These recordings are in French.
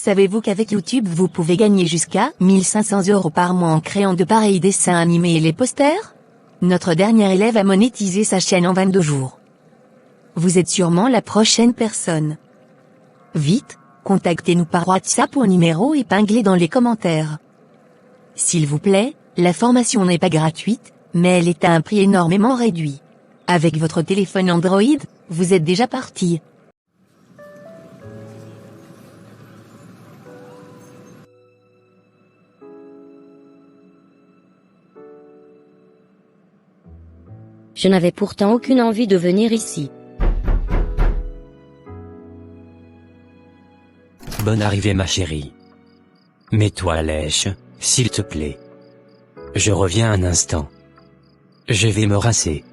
Savez-vous qu'avec YouTube vous pouvez gagner jusqu'à 1500 € par mois en créant de pareils dessins animés et les posters? Notre dernier élève a monétisé sa chaîne en 22 jours. Vous êtes sûrement la prochaine personne. Vite, contactez-nous par WhatsApp au numéro épinglé dans les commentaires. S'il vous plaît, la formation n'est pas gratuite, mais elle est à un prix énormément réduit. Avec votre téléphone Android, vous êtes déjà parti. Je n'avais pourtant aucune envie de venir ici. Bonne arrivée ma chérie. Mets-toi à l'aise, s'il te plaît. Je reviens un instant. Je vais me rincer.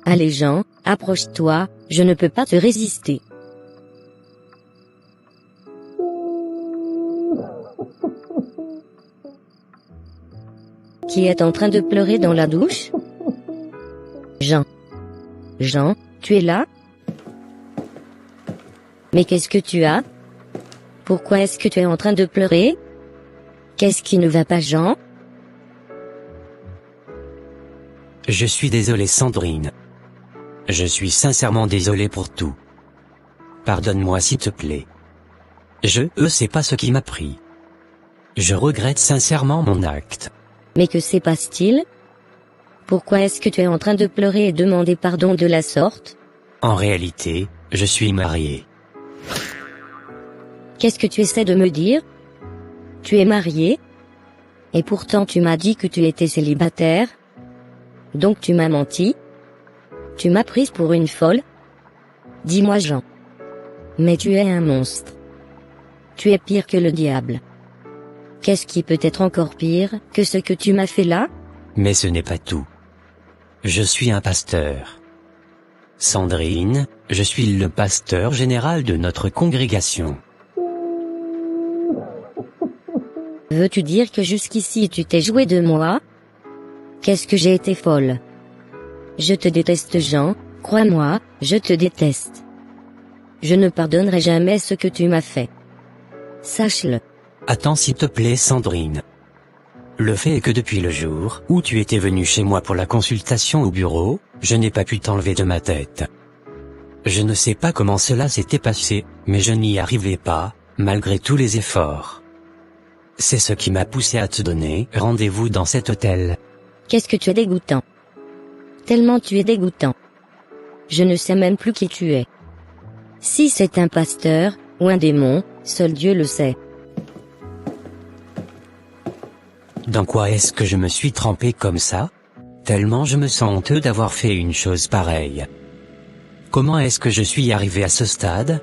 Allez Jean, approche-toi, je ne peux pas te résister. Qui est en train de pleurer dans la douche? Jean. Jean, tu es là? Mais qu'est-ce que tu as? Pourquoi est-ce que tu es en train de pleurer? Qu'est-ce qui ne va pas Jean? Je suis désolé Sandrine. Je suis sincèrement désolé pour tout. Pardonne-moi s'il te plaît. Je sais pas ce qui m'a pris. Je regrette sincèrement mon acte. Mais que se passe-t-il? Pourquoi est-ce que tu es en train de pleurer et demander pardon de la sorte? En réalité, je suis marié. Qu'est-ce que tu essaies de me dire? Tu es marié? Et pourtant tu m'as dit que tu étais célibataire? Donc tu m'as menti? Tu m'as prise pour une folle? Dis-moi Jean. Mais tu es un monstre. Tu es pire que le diable. Qu'est-ce qui peut être encore pire que ce que tu m'as fait là? Mais ce n'est pas tout. Je suis un pasteur. Sandrine, je suis le pasteur général de notre congrégation. Veux-tu dire que jusqu'ici tu t'es joué de moi? Qu'est-ce que j'ai été folle? Je te déteste Jean, crois-moi, je te déteste. Je ne pardonnerai jamais ce que tu m'as fait. Sache-le. Attends s'il te plaît Sandrine. Le fait est que depuis le jour où tu étais venue chez moi pour la consultation au bureau, je n'ai pas pu t'enlever de ma tête. Je ne sais pas comment cela s'était passé, mais je n'y arrivais pas, malgré tous les efforts. C'est ce qui m'a poussé à te donner rendez-vous dans cet hôtel. Qu'est-ce que tu es dégoûtant. Tellement tu es dégoûtant. Je ne sais même plus qui tu es. Si c'est un pasteur, ou un démon, seul Dieu le sait. Dans quoi est-ce que je me suis trempé comme ça? Tellement je me sens honteux d'avoir fait une chose pareille. Comment est-ce que je suis arrivé à ce stade?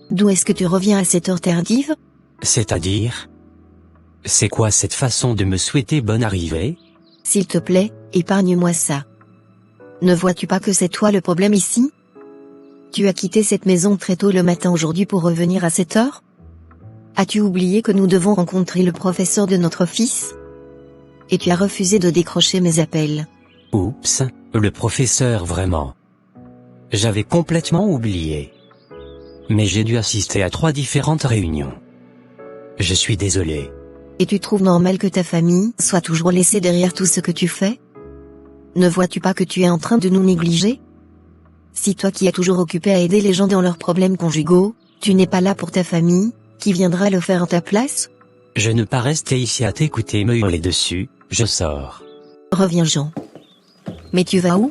D'où est-ce que tu reviens à cette heure tardive? C'est-à-dire? C'est quoi cette façon de me souhaiter bonne arrivée? S'il te plaît, épargne-moi ça. Ne vois-tu pas que c'est toi le problème ici? Tu as quitté cette maison très tôt le matin aujourd'hui pour revenir à cette heure? As-tu oublié que nous devons rencontrer le professeur de notre fils? Et tu as refusé de décrocher mes appels. Oups, le professeur vraiment. J'avais complètement oublié. Mais j'ai dû assister à 3 différentes réunions. Je suis désolé. Et tu trouves normal que ta famille soit toujours laissée derrière tout ce que tu fais? Ne vois-tu pas que tu es en train de nous négliger? Si toi qui es toujours occupé à aider les gens dans leurs problèmes conjugaux, tu n'es pas là pour ta famille, qui viendra le faire en ta place? Je ne pas rester ici à t'écouter me hurler dessus, je sors. Reviens Jean. Mais tu vas où?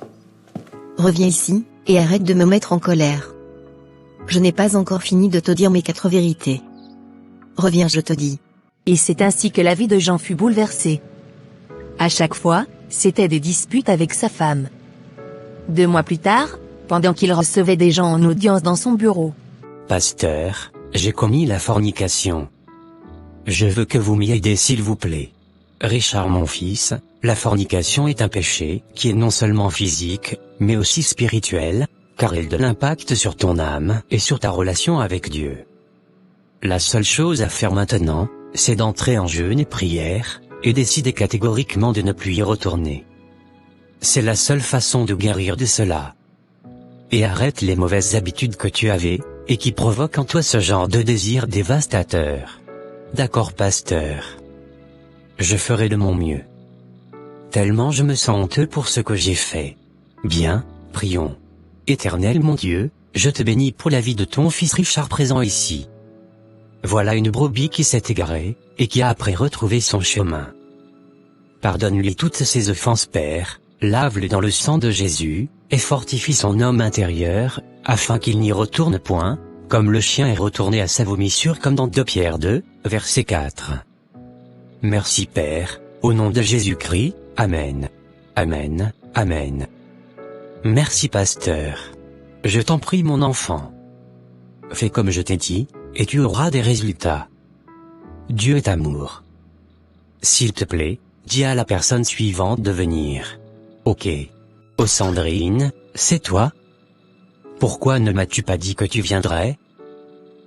Reviens ici, et arrête de me mettre en colère. Je n'ai pas encore fini de te dire mes 4 vérités. Reviens je te dis. Et c'est ainsi que la vie de Jean fut bouleversée. À chaque fois, c'était des disputes avec sa femme. 2 mois plus tard, pendant qu'il recevait des gens en audience dans son bureau. Pasteur, j'ai commis la fornication. Je veux que vous m'y aidez s'il vous plaît. Richard mon fils, la fornication est un péché, qui est non seulement physique, mais aussi spirituel, car elle a de l'impact sur ton âme et sur ta relation avec Dieu. La seule chose à faire maintenant, c'est d'entrer en jeûne et prière, et décider catégoriquement de ne plus y retourner. C'est la seule façon de guérir de cela. Et arrête les mauvaises habitudes que tu avais, et qui provoquent en toi ce genre de désir dévastateur. D'accord, pasteur. Je ferai de mon mieux. Tellement je me sens honteux pour ce que j'ai fait. Bien, prions. Éternel mon Dieu, je te bénis pour la vie de ton fils Richard présent ici. Voilà une brebis qui s'est égarée, et qui a après retrouvé son chemin. Pardonne-lui toutes ses offenses, Père, lave-le dans le sang de Jésus, et fortifie son homme intérieur, afin qu'il n'y retourne point, comme le chien est retourné à sa vomissure comme dans 2 Pierre 2, verset 4. Merci Père, au nom de Jésus-Christ, Amen. Amen, Amen. Merci pasteur. Je t'en prie mon enfant. Fais comme je t'ai dit, et tu auras des résultats. Dieu est amour. S'il te plaît, dis à la personne suivante de venir. Ok. Oh Sandrine, c'est toi? Pourquoi ne m'as-tu pas dit que tu viendrais?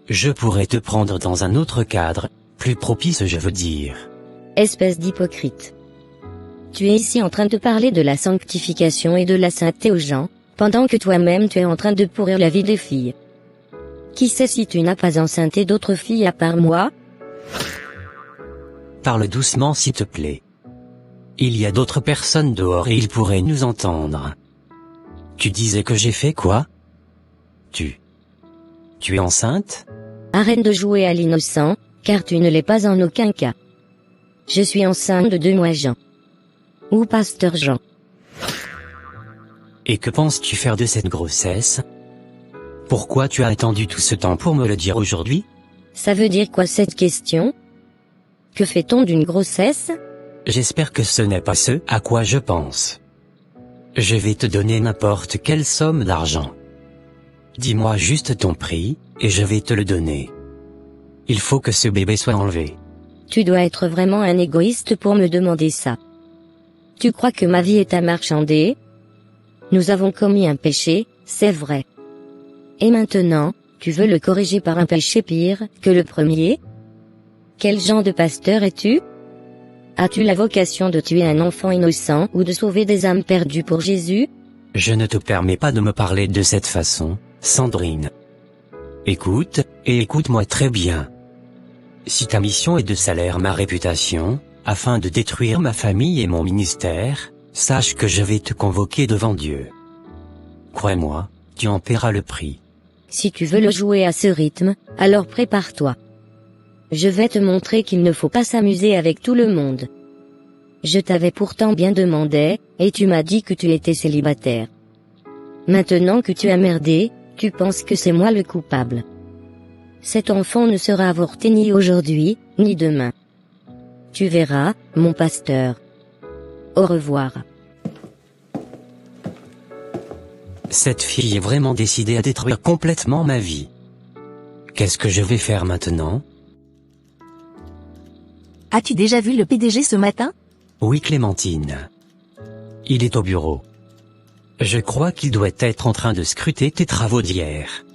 Je pourrais te prendre dans un autre cadre, plus propice je veux dire. Espèce d'hypocrite. Tu es ici en train de parler de la sanctification et de la sainteté aux gens, pendant que toi-même tu es en train de pourrir la vie des filles. Qui sait si tu n'as pas enceinté d'autres filles à part moi? Parle doucement s'il te plaît. Il y a d'autres personnes dehors et ils pourraient nous entendre. Tu disais que j'ai fait quoi? Tu es enceinte? Arrête de jouer à l'innocent, car tu ne l'es pas en aucun cas. Je suis enceinte de 2 mois, Jean. Ou pasteur Jean. Et que penses-tu faire de cette grossesse? Pourquoi tu as attendu tout ce temps pour me le dire aujourd'hui? Ça veut dire quoi cette question? Que fait-on d'une grossesse? J'espère que ce n'est pas ce à quoi je pense. Je vais te donner n'importe quelle somme d'argent. Dis-moi juste ton prix, et je vais te le donner. Il faut que ce bébé soit enlevé. Tu dois être vraiment un égoïste pour me demander ça. Tu crois que ma vie est à marchander? Nous avons commis un péché, c'est vrai. Et maintenant, tu veux le corriger par un péché pire que le premier? Quel genre de pasteur es-tu? As-tu la vocation de tuer un enfant innocent ou de sauver des âmes perdues pour Jésus? Je ne te permets pas de me parler de cette façon, Sandrine. Écoute, et écoute-moi très bien. Si ta mission est de salir ma réputation, afin de détruire ma famille et mon ministère, sache que je vais te convoquer devant Dieu. Crois-moi, tu en paieras le prix. Si tu veux le jouer à ce rythme, alors prépare-toi. Je vais te montrer qu'il ne faut pas s'amuser avec tout le monde. Je t'avais pourtant bien demandé, et tu m'as dit que tu étais célibataire. Maintenant que tu as merdé, tu penses que c'est moi le coupable. Cet enfant ne sera avorté ni aujourd'hui, ni demain. Tu verras, mon pasteur. Au revoir. Cette fille est vraiment décidée à détruire complètement ma vie. Qu'est-ce que je vais faire maintenant? As-tu déjà vu le PDG ce matin? Oui Clémentine. Il est au bureau. Je crois qu'il doit être en train de scruter tes travaux d'hier.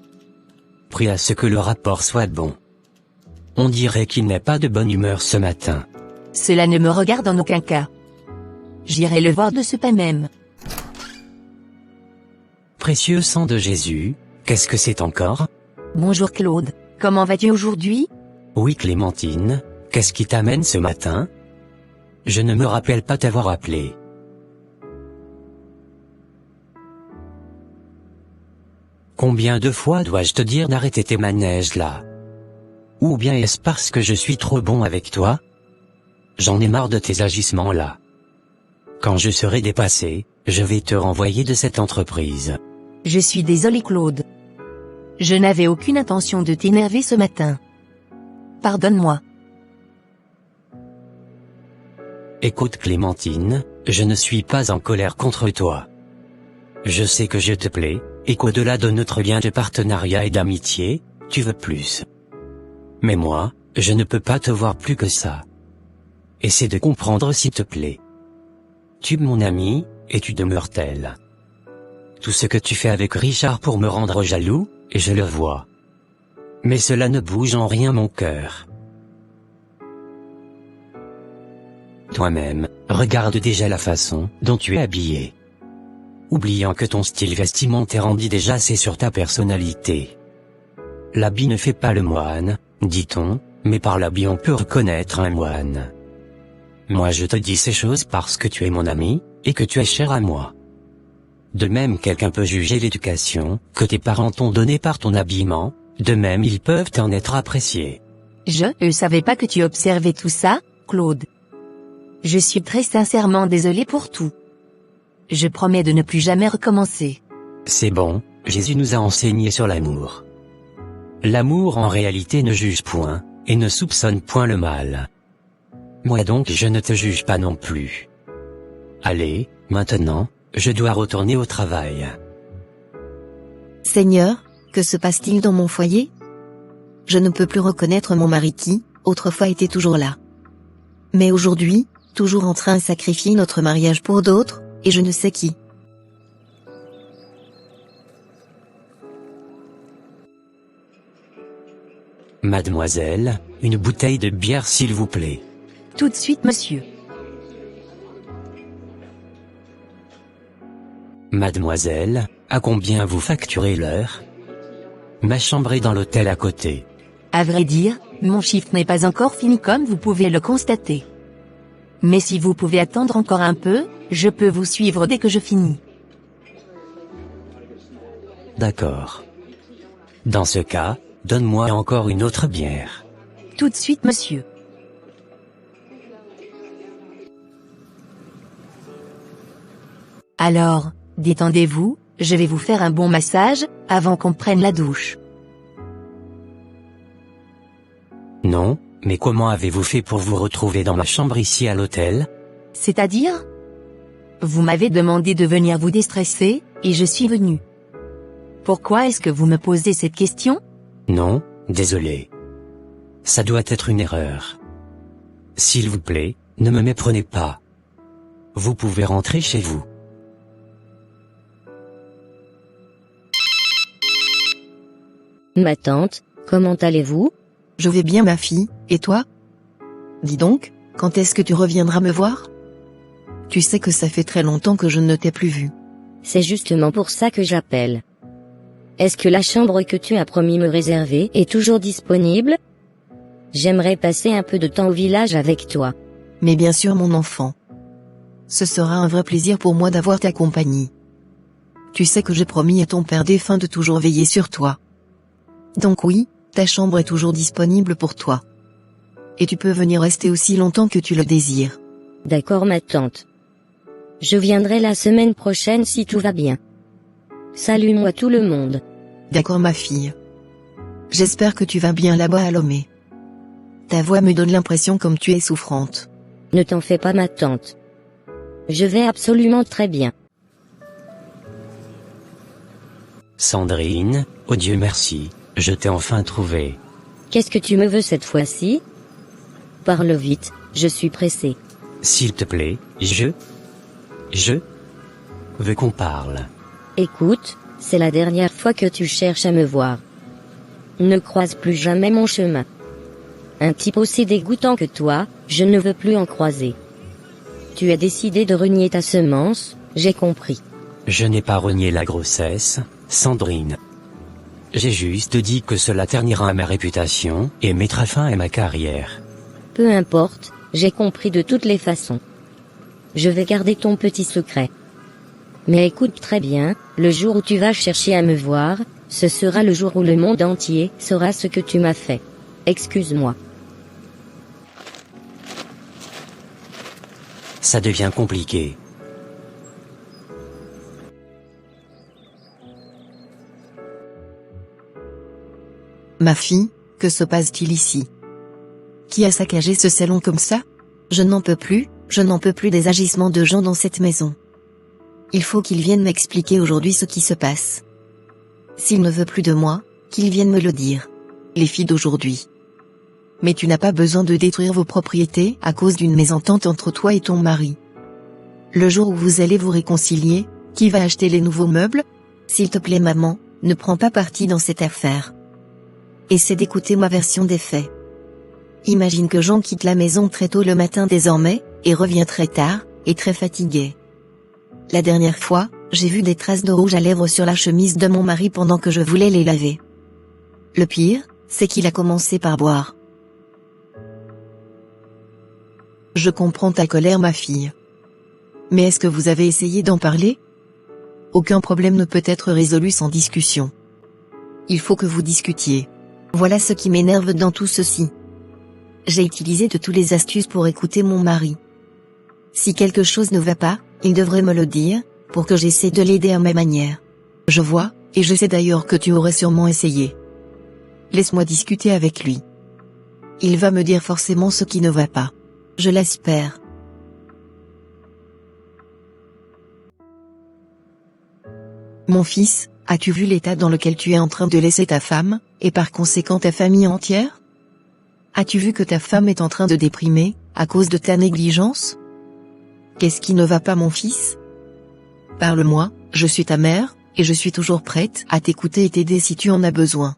Prie à ce que le rapport soit bon. On dirait qu'il n'est pas de bonne humeur ce matin. Cela ne me regarde en aucun cas. J'irai le voir de ce pas même. Précieux sang de Jésus, qu'est-ce que c'est encore? Bonjour Claude, comment vas-tu aujourd'hui? Oui Clémentine, qu'est-ce qui t'amène ce matin? Je ne me rappelle pas t'avoir appelé. Combien de fois dois-je te dire d'arrêter tes manèges là? Ou bien est-ce parce que je suis trop bon avec toi? J'en ai marre de tes agissements là. Quand je serai dépassé, je vais te renvoyer de cette entreprise. Je suis désolé Claude. Je n'avais aucune intention de t'énerver ce matin. Pardonne-moi. Écoute Clémentine, je ne suis pas en colère contre toi. Je sais que je te plais, et qu'au-delà de notre lien de partenariat et d'amitié, tu veux plus. Mais moi, je ne peux pas te voir plus que ça. Essaie de comprendre s'il te plaît. Tu es mon ami, et tu demeures tel. Tout ce que tu fais avec Richard pour me rendre jaloux, et je le vois. Mais cela ne bouge en rien mon cœur. Toi-même, regarde déjà la façon dont tu es habillé. Oubliant que ton style vestimentaire en dit déjà assez sur ta personnalité. L'habit ne fait pas le moine, dit-on, mais par l'habit on peut reconnaître un moine. Moi je te dis ces choses parce que tu es mon ami, et que tu es cher à moi. De même quelqu'un peut juger l'éducation que tes parents t'ont donnée par ton habillement, de même ils peuvent en être appréciés. Je ne savais pas que tu observais tout ça, Claude. Je suis très sincèrement désolé pour tout. Je promets de ne plus jamais recommencer. C'est bon, Jésus nous a enseigné sur l'amour. L'amour en réalité ne juge point, et ne soupçonne point le mal. Moi donc je ne te juge pas non plus. Allez, maintenant, je dois retourner au travail. Seigneur, que se passe-t-il dans mon foyer? Je ne peux plus reconnaître mon mari qui, autrefois était toujours là. Mais aujourd'hui, toujours en train de sacrifier notre mariage pour d'autres, et je ne sais qui. Mademoiselle, une bouteille de bière s'il vous plaît. Tout de suite monsieur. Mademoiselle, à combien vous facturez l'heure? Ma chambre est dans l'hôtel à côté. À vrai dire, mon chiffre n'est pas encore fini comme vous pouvez le constater. Mais si vous pouvez attendre encore un peu, je peux vous suivre dès que je finis. D'accord. Dans ce cas, donne-moi encore une autre bière. Tout de suite monsieur. Alors, détendez-vous, je vais vous faire un bon massage, avant qu'on prenne la douche. Non, mais comment avez-vous fait pour vous retrouver dans ma chambre ici à l'hôtel? C'est-à-dire? Vous m'avez demandé de venir vous déstresser, et je suis venu. Pourquoi est-ce que vous me posez cette question? Non, désolé. Ça doit être une erreur. S'il vous plaît, ne me méprenez pas. Vous pouvez rentrer chez vous. Ma tante, comment allez-vous? Je vais bien ma fille, et toi? Dis donc, quand est-ce que tu reviendras me voir? Tu sais que ça fait très longtemps que je ne t'ai plus vu. C'est justement pour ça que j'appelle. Est-ce que la chambre que tu as promis me réserver est toujours disponible? J'aimerais passer un peu de temps au village avec toi. Mais bien sûr mon enfant. Ce sera un vrai plaisir pour moi d'avoir ta compagnie. Tu sais que j'ai promis à ton père défunt de toujours veiller sur toi. Donc oui, ta chambre est toujours disponible pour toi. Et tu peux venir rester aussi longtemps que tu le désires. D'accord ma tante. Je viendrai la semaine prochaine si tout va bien. Salut-moi tout le monde. D'accord ma fille. J'espère que tu vas bien là-bas à Lomé. Ta voix me donne l'impression comme tu es souffrante. Ne t'en fais pas ma tante. Je vais absolument très bien. Sandrine, oh Dieu merci, je t'ai enfin trouvé. Qu'est-ce que tu me veux cette fois-ci? Parle vite, je suis pressé. S'il te plaît, je veux qu'on parle. Écoute, c'est la dernière fois que tu cherches à me voir. Ne croise plus jamais mon chemin. Un type aussi dégoûtant que toi, je ne veux plus en croiser. Tu as décidé de renier ta semence, j'ai compris. Je n'ai pas renié la grossesse, Sandrine. J'ai juste dit que cela ternira ma réputation et mettra fin à ma carrière. Peu importe, j'ai compris de toutes les façons. Je vais garder ton petit secret. Mais écoute très bien, le jour où tu vas chercher à me voir, ce sera le jour où le monde entier saura ce que tu m'as fait. Excuse-moi. Ça devient compliqué. Ma fille, que se passe-t-il ici? Qui a saccagé ce salon comme ça? Je n'en peux plus des agissements de gens dans cette maison. Il faut qu'il vienne m'expliquer aujourd'hui ce qui se passe. S'il ne veut plus de moi, qu'il vienne me le dire. Les filles d'aujourd'hui. Mais tu n'as pas besoin de détruire vos propriétés à cause d'une mésentente entre toi et ton mari. Le jour où vous allez vous réconcilier, qui va acheter les nouveaux meubles? S'il te plaît maman, ne prends pas parti dans cette affaire. Essaie d'écouter ma version des faits. Imagine que Jean quitte la maison très tôt le matin désormais, et revient très tard, et très fatigué. La dernière fois, j'ai vu des traces de rouge à lèvres sur la chemise de mon mari pendant que je voulais les laver. Le pire, c'est qu'il a commencé par boire. Je comprends ta colère, ma fille. Mais est-ce que vous avez essayé d'en parler? Aucun problème ne peut être résolu sans discussion. Il faut que vous discutiez. Voilà ce qui m'énerve dans tout ceci. J'ai utilisé de toutes les astuces pour écouter mon mari. Si quelque chose ne va pas, il devrait me le dire, pour que j'essaie de l'aider à ma manière. Je vois, et je sais d'ailleurs que tu aurais sûrement essayé. Laisse-moi discuter avec lui. Il va me dire forcément ce qui ne va pas. Je l'espère. Mon fils, as-tu vu l'état dans lequel tu es en train de laisser ta femme, et par conséquent ta famille entière? As-tu vu que ta femme est en train de déprimer, à cause de ta négligence? Qu'est-ce qui ne va pas, mon fils? Parle-moi, je suis ta mère, et je suis toujours prête à t'écouter et t'aider si tu en as besoin.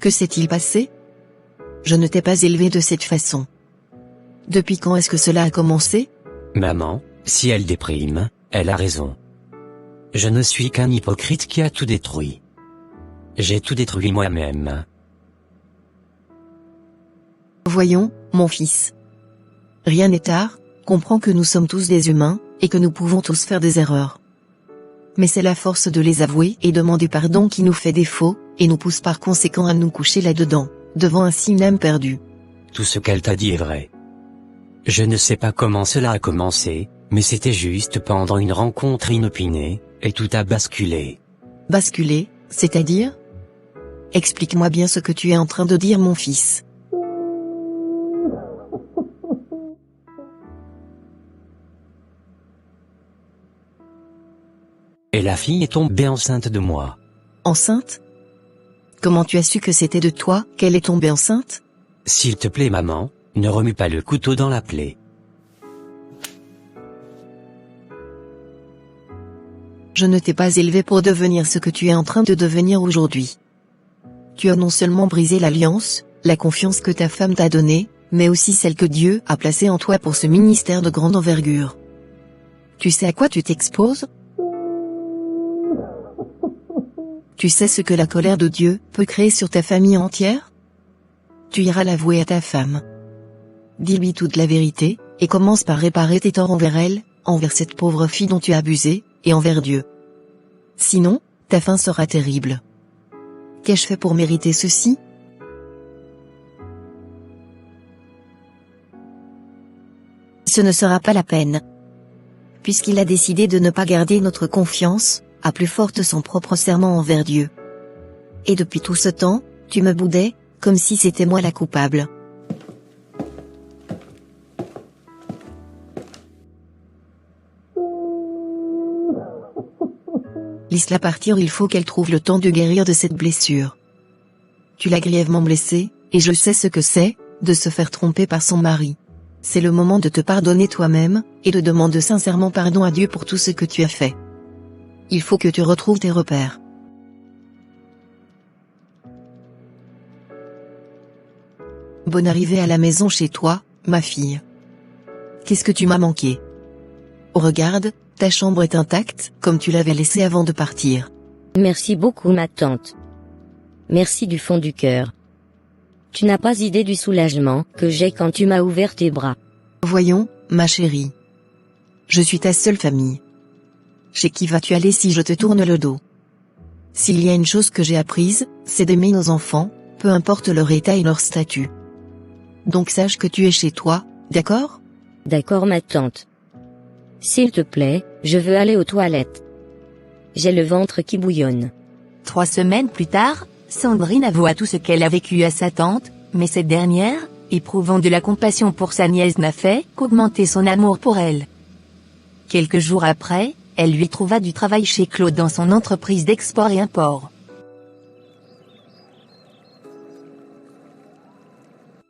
Que s'est-il passé? Je ne t'ai pas élevé de cette façon. Depuis quand est-ce que cela a commencé? Maman, si elle déprime, elle a raison. Je ne suis qu'un hypocrite qui a tout détruit. J'ai tout détruit moi-même. Voyons, mon fils. Rien n'est tard, comprends que nous sommes tous des humains, et que nous pouvons tous faire des erreurs. Mais c'est la force de les avouer et demander pardon qui nous fait défaut, et nous pousse par conséquent à nous coucher là-dedans, devant ainsi une âme perdue. Tout ce qu'elle t'a dit est vrai. Je ne sais pas comment cela a commencé, mais c'était juste pendant une rencontre inopinée, et tout a basculé. Basculer, c'est-à-dire? Explique-moi bien ce que tu es en train de dire, mon fils. Et la fille est tombée enceinte de moi. Enceinte? Comment tu as su que c'était de toi qu'elle est tombée enceinte? S'il te plaît, maman, ne remue pas le couteau dans la plaie. Je ne t'ai pas élevé pour devenir ce que tu es en train de devenir aujourd'hui. Tu as non seulement brisé l'alliance, la confiance que ta femme t'a donnée, mais aussi celle que Dieu a placée en toi pour ce ministère de grande envergure. Tu sais à quoi tu t'exposes? Tu sais ce que la colère de Dieu peut créer sur ta famille entière? Tu iras l'avouer à ta femme. Dis-lui toute la vérité, et commence par réparer tes torts envers elle, envers cette pauvre fille dont tu as abusé, et envers Dieu. Sinon, ta fin sera terrible. Qu'ai-je fait pour mériter ceci? Ce ne sera pas la peine. Puisqu'il a décidé de ne pas garder notre confiance, à plus forte son propre serment envers Dieu. Et depuis tout ce temps, tu me boudais, comme si c'était moi la coupable. Laisse-la partir, il faut qu'elle trouve le temps de guérir de cette blessure. Tu l'as grièvement blessée, et je sais ce que c'est, de se faire tromper par son mari. C'est le moment de te pardonner toi-même, et de demander sincèrement pardon à Dieu pour tout ce que tu as fait. Il faut que tu retrouves tes repères. Bonne arrivée à la maison chez toi, ma fille. Qu'est-ce que tu m'as manqué? Oh, regarde, ta chambre est intacte, comme tu l'avais laissée avant de partir. Merci beaucoup, ma tante. Merci du fond du cœur. Tu n'as pas idée du soulagement que j'ai quand tu m'as ouvert tes bras. Voyons, ma chérie. Je suis ta seule famille. Chez qui vas-tu aller si je te tourne le dos? S'il y a une chose que j'ai apprise, c'est d'aimer nos enfants, peu importe leur état et leur statut. Donc sache que tu es chez toi, d'accord? D'accord, ma tante. S'il te plaît, je veux aller aux toilettes. J'ai le ventre qui bouillonne. 3 semaines plus tard, Sandrine avoua tout ce qu'elle a vécu à sa tante, mais cette dernière, éprouvant de la compassion pour sa nièce, n'a fait qu'augmenter son amour pour elle. Quelques jours après, elle lui trouva du travail chez Claude dans son entreprise d'export et import.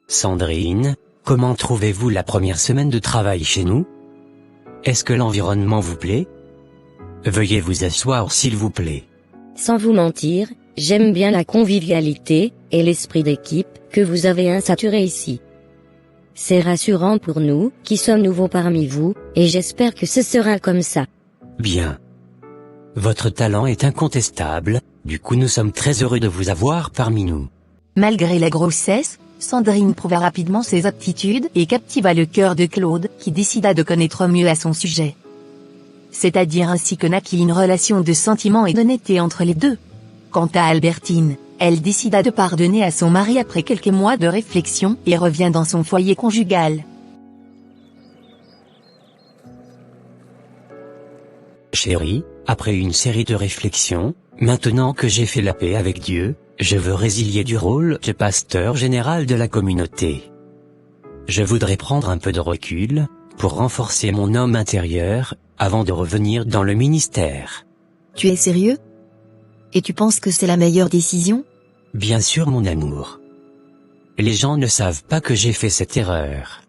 Sandrine, comment trouvez-vous la première semaine de travail chez nous? Est-ce que l'environnement vous plaît? Veuillez vous asseoir s'il vous plaît. Sans vous mentir, J'aime bien la convivialité, et l'esprit d'équipe, que vous avez insaturé ici. C'est rassurant pour nous, qui sommes nouveaux parmi vous, et j'espère que ce sera comme ça. Bien. Votre talent est incontestable, du coup nous sommes très heureux de vous avoir parmi nous. Malgré la grossesse, Sandrine prouva rapidement ses aptitudes et captiva le cœur de Claude, qui décida de connaître mieux à son sujet. C'est-à-dire ainsi que naquit une relation de sentiment et d'honnêteté entre les deux. Quant à Albertine, elle décida de pardonner à son mari après quelques mois de réflexion et revient dans son foyer conjugal. Chérie, après une série de réflexions, maintenant que j'ai fait la paix avec Dieu, je veux résilier du rôle de pasteur général de la communauté. Je voudrais prendre un peu de recul, pour renforcer mon homme intérieur, avant de revenir dans le ministère. Tu es sérieux? Et tu penses que c'est la meilleure décision? Bien sûr mon amour. Les gens ne savent pas que j'ai fait cette erreur.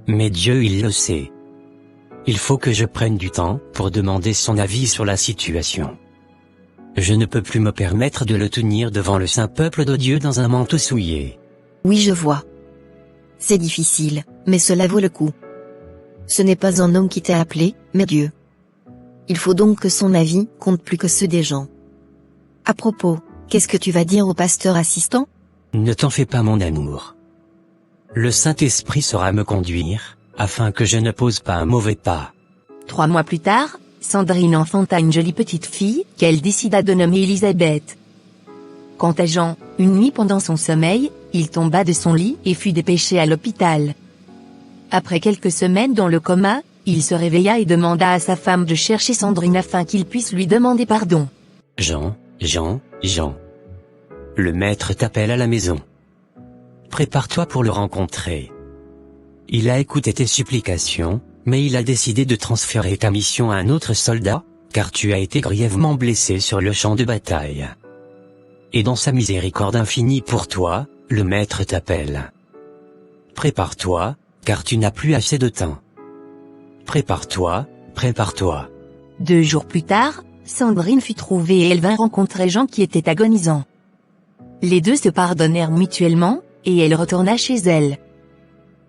Mais Dieu il le sait. Il faut que je prenne du temps pour demander son avis sur la situation. Je ne peux plus me permettre de le tenir devant le saint peuple de Dieu dans un manteau souillé. Oui, je vois. C'est difficile, mais cela vaut le coup. Ce n'est pas un homme qui t'a appelé, mais Dieu. Il faut donc que son avis compte plus que ceux des gens. À propos, qu'est-ce que tu vas dire au pasteur assistant? Ne t'en fais pas mon amour. Le Saint-Esprit saura me conduire, afin que je ne pose pas un mauvais pas. 3 mois plus tard, Sandrine enfanta une jolie petite fille, qu'elle décida de nommer Elisabeth. Quant à Jean, une nuit pendant son sommeil, il tomba de son lit et fut dépêché à l'hôpital. Après quelques semaines dans le coma, il se réveilla et demanda à sa femme de chercher Sandrine afin qu'il puisse lui demander pardon. Jean. Le maître t'appelle à la maison. Prépare-toi pour le rencontrer. Il a écouté tes supplications, mais il a décidé de transférer ta mission à un autre soldat, car tu as été grièvement blessé sur le champ de bataille. Et dans sa miséricorde infinie pour toi, le maître t'appelle. Prépare-toi, car tu n'as plus assez de temps. Prépare-toi. 2 jours plus tard, Sandrine fut trouvée et elle vint rencontrer Jean qui était agonisant. Les deux se pardonnèrent mutuellement, et elle retourna chez elle.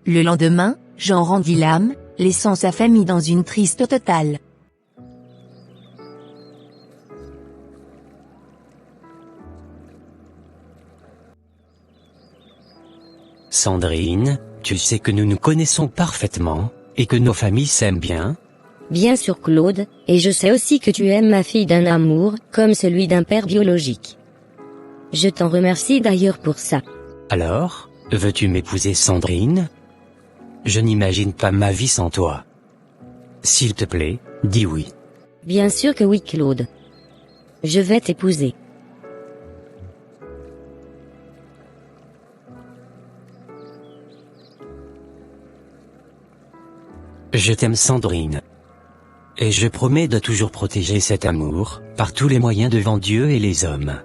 Le lendemain, Jean rendit l'âme, laissant sa famille dans une triste totale. Sandrine, tu sais que nous nous connaissons parfaitement, et que nos familles s'aiment bien. Bien sûr Claude, et je sais aussi que tu aimes ma fille d'un amour, comme celui d'un père biologique. Je t'en remercie d'ailleurs pour ça. Alors, veux-tu m'épouser Sandrine? Je n'imagine pas ma vie sans toi. S'il te plaît, dis oui. Bien sûr que oui Claude. Je vais t'épouser. Je t'aime Sandrine. Et je promets de toujours protéger cet amour, par tous les moyens devant Dieu et les hommes.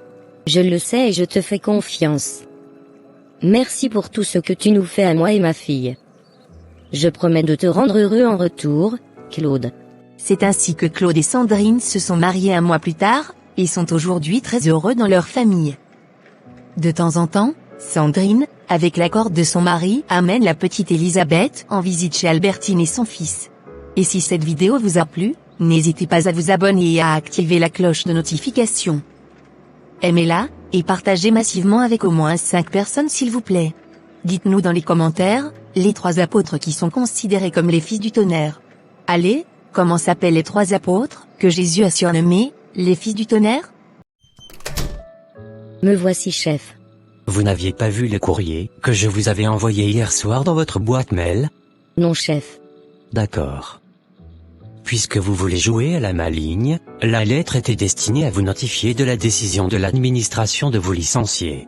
Je le sais et je te fais confiance. Merci pour tout ce que tu nous fais à moi et ma fille. Je promets de te rendre heureux en retour, Claude. C'est ainsi que Claude et Sandrine se sont mariés 1 mois plus tard, et sont aujourd'hui très heureux dans leur famille. De temps en temps, Sandrine, avec l'accord de son mari, amène la petite Elisabeth en visite chez Albertine et son fils. Et si cette vidéo vous a plu, n'hésitez pas à vous abonner et à activer la cloche de notification. Aimez-la, et partagez massivement avec au moins 5 personnes s'il vous plaît. Dites-nous dans les commentaires, les 3 apôtres qui sont considérés comme les fils du tonnerre. Allez, comment s'appellent les 3 apôtres, que Jésus a surnommés, les fils du tonnerre? Me voici chef. Vous n'aviez pas vu le courrier que je vous avais envoyé hier soir dans votre boîte mail? Non chef. D'accord. Puisque vous voulez jouer à la maligne, la lettre était destinée à vous notifier de la décision de l'administration de vous licencier.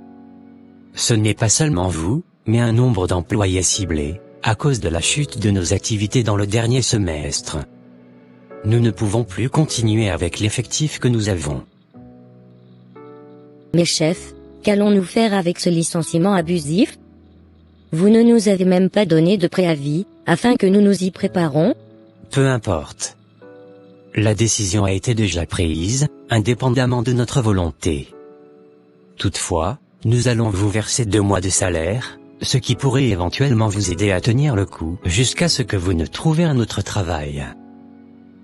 Ce n'est pas seulement vous, mais un nombre d'employés ciblés, à cause de la chute de nos activités dans le dernier semestre. Nous ne pouvons plus continuer avec l'effectif que nous avons. Mais chef, qu'allons-nous faire avec ce licenciement abusif? Vous ne nous avez même pas donné de préavis, afin que nous nous y préparons? Peu importe. La décision a été déjà prise, indépendamment de notre volonté. Toutefois, nous allons vous verser 2 mois de salaire, ce qui pourrait éventuellement vous aider à tenir le coup jusqu'à ce que vous ne trouviez un autre travail.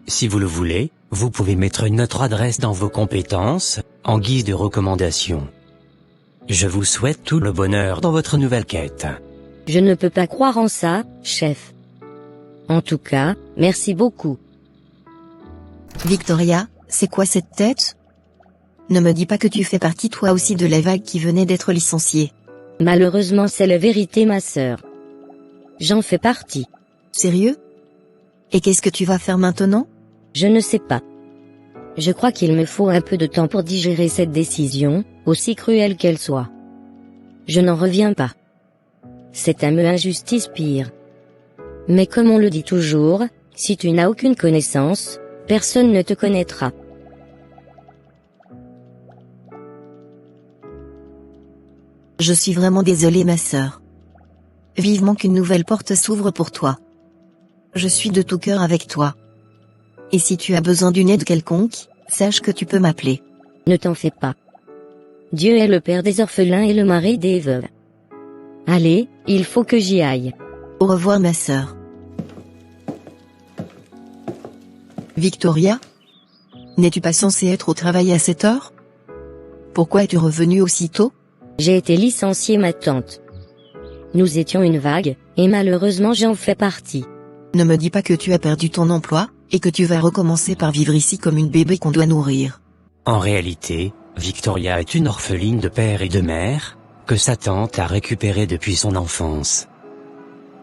Si vous le voulez, vous pouvez mettre notre adresse dans vos compétences, en guise de recommandation. Je vous souhaite tout le bonheur dans votre nouvelle quête. Je ne peux pas croire en ça, chef. En tout cas, merci beaucoup. Victoria, c'est quoi cette tête? Ne me dis pas que tu fais partie toi aussi de la vague qui venait d'être licenciée. Malheureusement, c'est la vérité, ma sœur. J'en fais partie. Sérieux? Et qu'est-ce que tu vas faire maintenant? Je ne sais pas. Je crois qu'il me faut un peu de temps pour digérer cette décision, aussi cruelle qu'elle soit. Je n'en reviens pas. C'est un mot injustice pire. Mais comme on le dit toujours, si tu n'as aucune connaissance, personne ne te connaîtra. Je suis vraiment désolée, ma sœur. Vivement qu'une nouvelle porte s'ouvre pour toi. Je suis de tout cœur avec toi. Et si tu as besoin d'une aide quelconque, sache que tu peux m'appeler. Ne t'en fais pas. Dieu est le père des orphelins et le mari des veuves. Allez, il faut que j'y aille. Au revoir, ma sœur. Victoria? N'es-tu pas censée être au travail à cette heure? Pourquoi es-tu revenue aussitôt? J'ai été licenciée, ma tante. Nous étions une vague, et malheureusement j'en fais partie. Ne me dis pas que tu as perdu ton emploi, et que tu vas recommencer par vivre ici comme une bébé qu'on doit nourrir. En réalité, Victoria est une orpheline de père et de mère, que sa tante a récupérée depuis son enfance.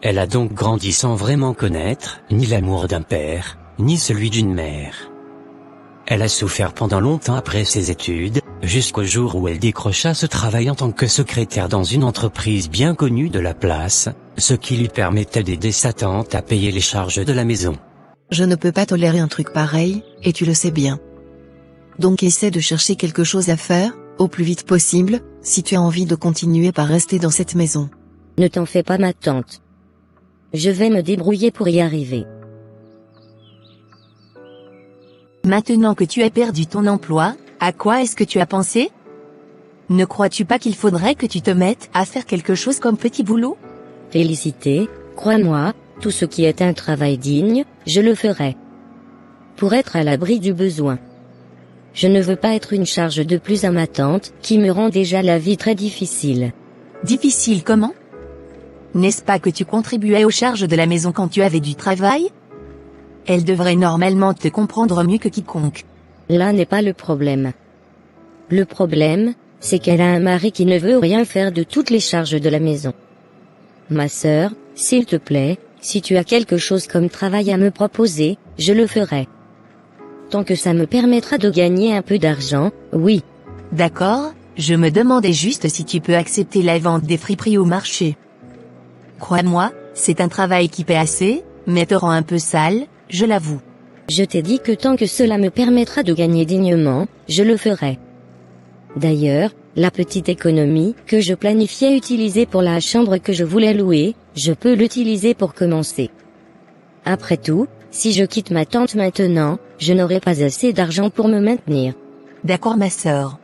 Elle a donc grandi sans vraiment connaître ni l'amour d'un père, ni celui d'une mère. Elle a souffert pendant longtemps après ses études, jusqu'au jour où elle décrocha ce travail en tant que secrétaire dans une entreprise bien connue de la place, ce qui lui permettait d'aider sa tante à payer les charges de la maison. Je ne peux pas tolérer un truc pareil, et tu le sais bien. Donc essaie de chercher quelque chose à faire, au plus vite possible, si tu as envie de continuer par rester dans cette maison. Ne t'en fais pas, ma tante. Je vais me débrouiller pour y arriver. Maintenant que tu as perdu ton emploi, à quoi est-ce que tu as pensé? Ne crois-tu pas qu'il faudrait que tu te mettes à faire quelque chose comme petit boulot? Félicité, crois-moi, tout ce qui est un travail digne, je le ferai. Pour être à l'abri du besoin. Je ne veux pas être une charge de plus à ma tante, qui me rend déjà la vie très difficile. Difficile comment? N'est-ce pas que tu contribuais aux charges de la maison quand tu avais du travail? Elle devrait normalement te comprendre mieux que quiconque. Là n'est pas le problème. Le problème, c'est qu'elle a un mari qui ne veut rien faire de toutes les charges de la maison. Ma sœur, s'il te plaît, si tu as quelque chose comme travail à me proposer, je le ferai. Tant que ça me permettra de gagner un peu d'argent, oui. D'accord, je me demandais juste si tu peux accepter la vente des friperies au marché. Crois-moi, c'est un travail qui paie assez, mais te rend un peu sale, je l'avoue. Je t'ai dit que tant que cela me permettra de gagner dignement, je le ferai. D'ailleurs, la petite économie que je planifiais utiliser pour la chambre que je voulais louer, je peux l'utiliser pour commencer. Après tout, si je quitte ma tante maintenant, je n'aurai pas assez d'argent pour me maintenir. D'accord, ma sœur.